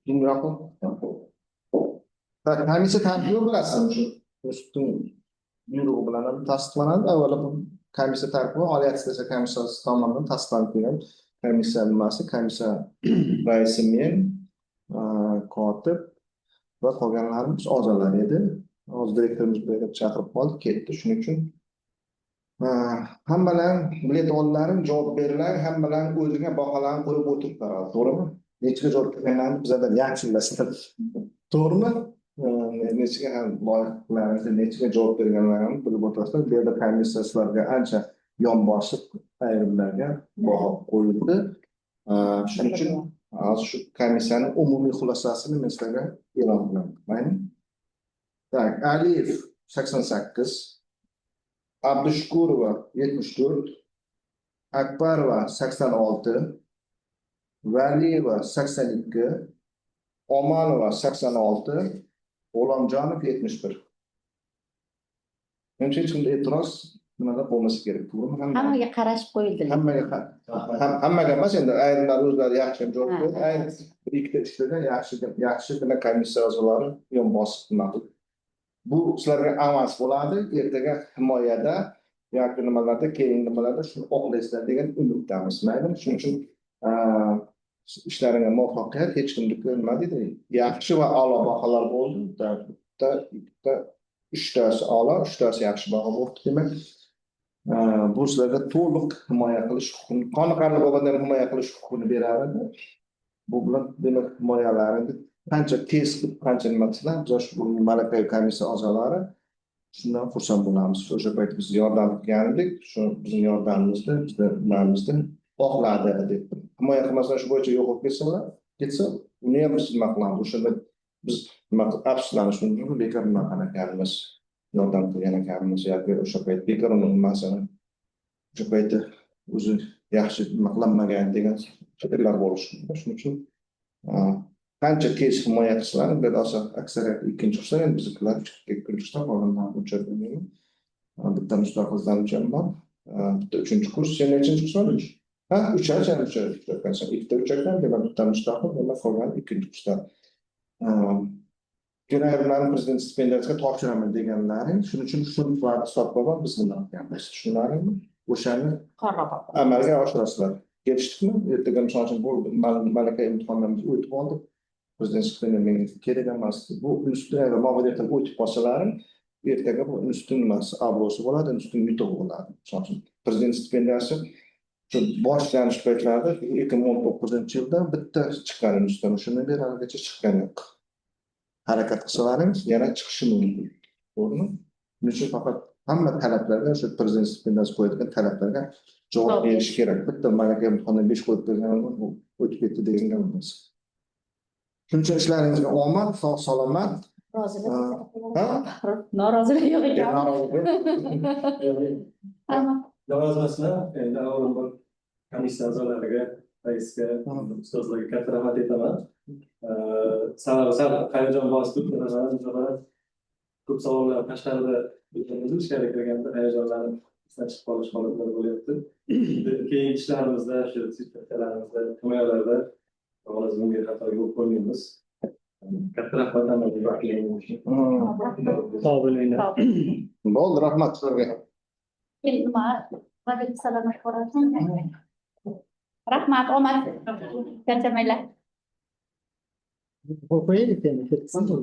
Jumroqmi? Komissiya tarkibi bilasizmi shu sudning buyrug'i bilan ham tasdiqlanadi. Avvalo bu komissiya tarkibi Oliy attestatsiya komissiyasi tomonidan tasdiqlanib kelgan komissiya nimasi? Komissiya raisi men, kotib va qolganlarimiz a'zolar edi. Hozir direktorimiz bu yerga chaqirib qoldi, ketdi. Shuning uchun hammalar biletollarni javob beringlar, hammalar o'ziga baholarni qo'yib o'tiriblar, to'g'rimi? Nechaga javob berganlarni bizlardan yaxshi bilasizlar. To'g'rimi? Nechaga ham loyihalarga nechaga javob berganlarini bilib o'tirasizlar. Bu yerda komissiya sizlarga ancha yonbosib ayrimlarga baho qo'yildi. Shuning uchun hozir shu komissiyaning umumiy xulosasini men sizlarga e'lon qilaman. Mayli? Tak, Aliyev 88, Abdushukurova 74, Akbarova 86, Valiyeva 82, Omanova 86, G'ulomjonov 71. Menimcha hech kimda e'tiroz nimada bo'lmasa kerak, to'g'rimi?
Hammaga qarashib qo'yildi.
Hammaga emas, endi ayrimlar o'zlari yaxshi javob berdi, ayrim ikkita ishlarga yaxshi bilan komissiya a'zolari yon bosib qilmadi. Bu sizlarga avans bo'ladi, ertaga himoyada yoki nimalarda, keyingi nimalarda shuni oqlaysizlar degan umiddamiz. Maylimi? Shuning uchun ishlaringizga muvaffaqiyat, hech kimniki nima deydi, yaxshi va a'lo baholar bo'ldi. Bitta uchtasi a'lo, uchtasi yaxshi baho bo'ldi. Demak, bu sizlarga to'liq himoya qilish huquqini, qoniqarli bo'lmadan himoya qilish huquqini beradi. Bu bilan demak himoyalaringizni qancha tez qilib, qancha nima qilsizlar, biz shu malakali komissiya a'zolari shundan xursand bo'lamiz. O'sha payt biz yordam qilgandik, shu bizning yordamimizni, bizlarimizni oqladi deb. Himoya qilmasdan shu bo'yicha yo'qolib ketsa, uni ham biz nima qilamiz? O'shanda biz nima afsuslanish mumkin, bekor nima qilganimiz, yordam qilgan ekanmiz yoki o'sha payt bekor uni nimasini o'sha paytda o'zi yaxshi nima qilinmagan degan fikrlar bo'lishi mumkin. Shuning uchun qancha tez himoya qilsalar, bedosa aksariyat ikkinchi qilsa, endi biznikilar ikkinchi qilsa qolganlar uncha bilmayman. Bitta mustaqildan uchun bor. Bitta uchinchi kurs, sen nechinchi kursdan? Ha, uchinchi kursdan. Ikkita uchakdan, demak bitta mustaqil, demak qolgan ikkinchi kursdan. Generallarning prezident stipendiyasiga topshiraman deganlaring, shuning uchun shu vaqt hisob-kitob biz nima qilganmiz? Tushunarlimi? O'shani amalga oshirasizlar. Kelishdikmi? Ertaga misol uchun bu malaka imtihonlarimiz o'tib oldi. Prezident stipendiyasi kerak emas. Bu institutga ma'muriyatdan o'tib qolsalar, ertaga bu institutning nimasi obro'si bo'ladi, institutning yutug'i bo'ladi. Misol uchun prezident stipendiyasi shu boshlanish paytlarida 2019-yilda bitta chiqqan institutdan shundan beri haligacha chiqqan yo'q. Harakat qilsalaringiz yana chiqishi mumkin. To'g'rimi? Buning uchun faqat hamma talablarga, shu prezident stipendiyasi qo'yadigan talablarga javob berish kerak. Bitta malaka imtihonidan 5 qo'yib bergan o'tib ketdi degan emas. Shuning uchun ishlaringizga omad, sog' salomat.
Norozilik yo'q ekan.
Lavozimasidan endi avvalambor komissiya a'zolariga, raisga, ustozlarga katta rahmat aytaman. Sal hayajon bosib ko'p savollar tashqarida ichkariga kirganda hayajonlanib chiqib qolish holatlari bo'lyapti. Keyingi ishlarimizda, shu sertifikatlarimizda, himoyalarda bunga xato yo'l qo'ymaymiz. Katta rahmat hammaga.
Sog' bo'linglar.
Bo'ldi, rahmat sizlarga.
Rahmat, omad. Charchamanglar.
Qo'yaylik endi.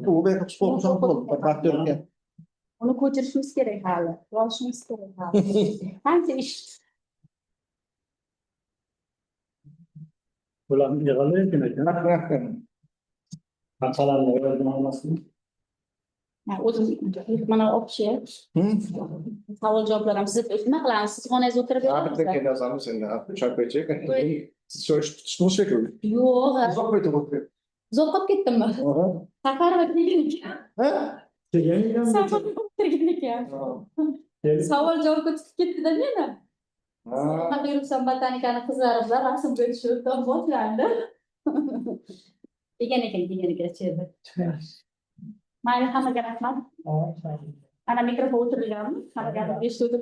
Bu beqis bo'lsa bo'ldi, faqat yo'q.
Uni ko'chirishimiz kerak hali. Olishimiz kerak hali. Qancha ish.
Bularni yig'alayotgan ekan. Qanchalarni yig'ilgan olmasmi?
O'zim mana o'qishi. Savol javoblar ham siz nima qilamiz? Siz xonangizda o'tirib
Bitta
berasiz.
kelasizmi senga? Chaqaychak. Siz tushmoq shekilli.
Yo'q.
Uzoq payt o'tdi.
Uzoq qolib ketdimmi? Safar va kelgan ekan.
Ha?
Safar o'tirgan ekan. Savol javobga chiqib ketdi-da meni. Qanaqa yuribsan botanikani qizlari bilan rasmga tushib boshlandi. Degan ekan cherda. Mayli, hammaga rahmat. Ana mikrofon o'tirilganmi? Hammaga eshitib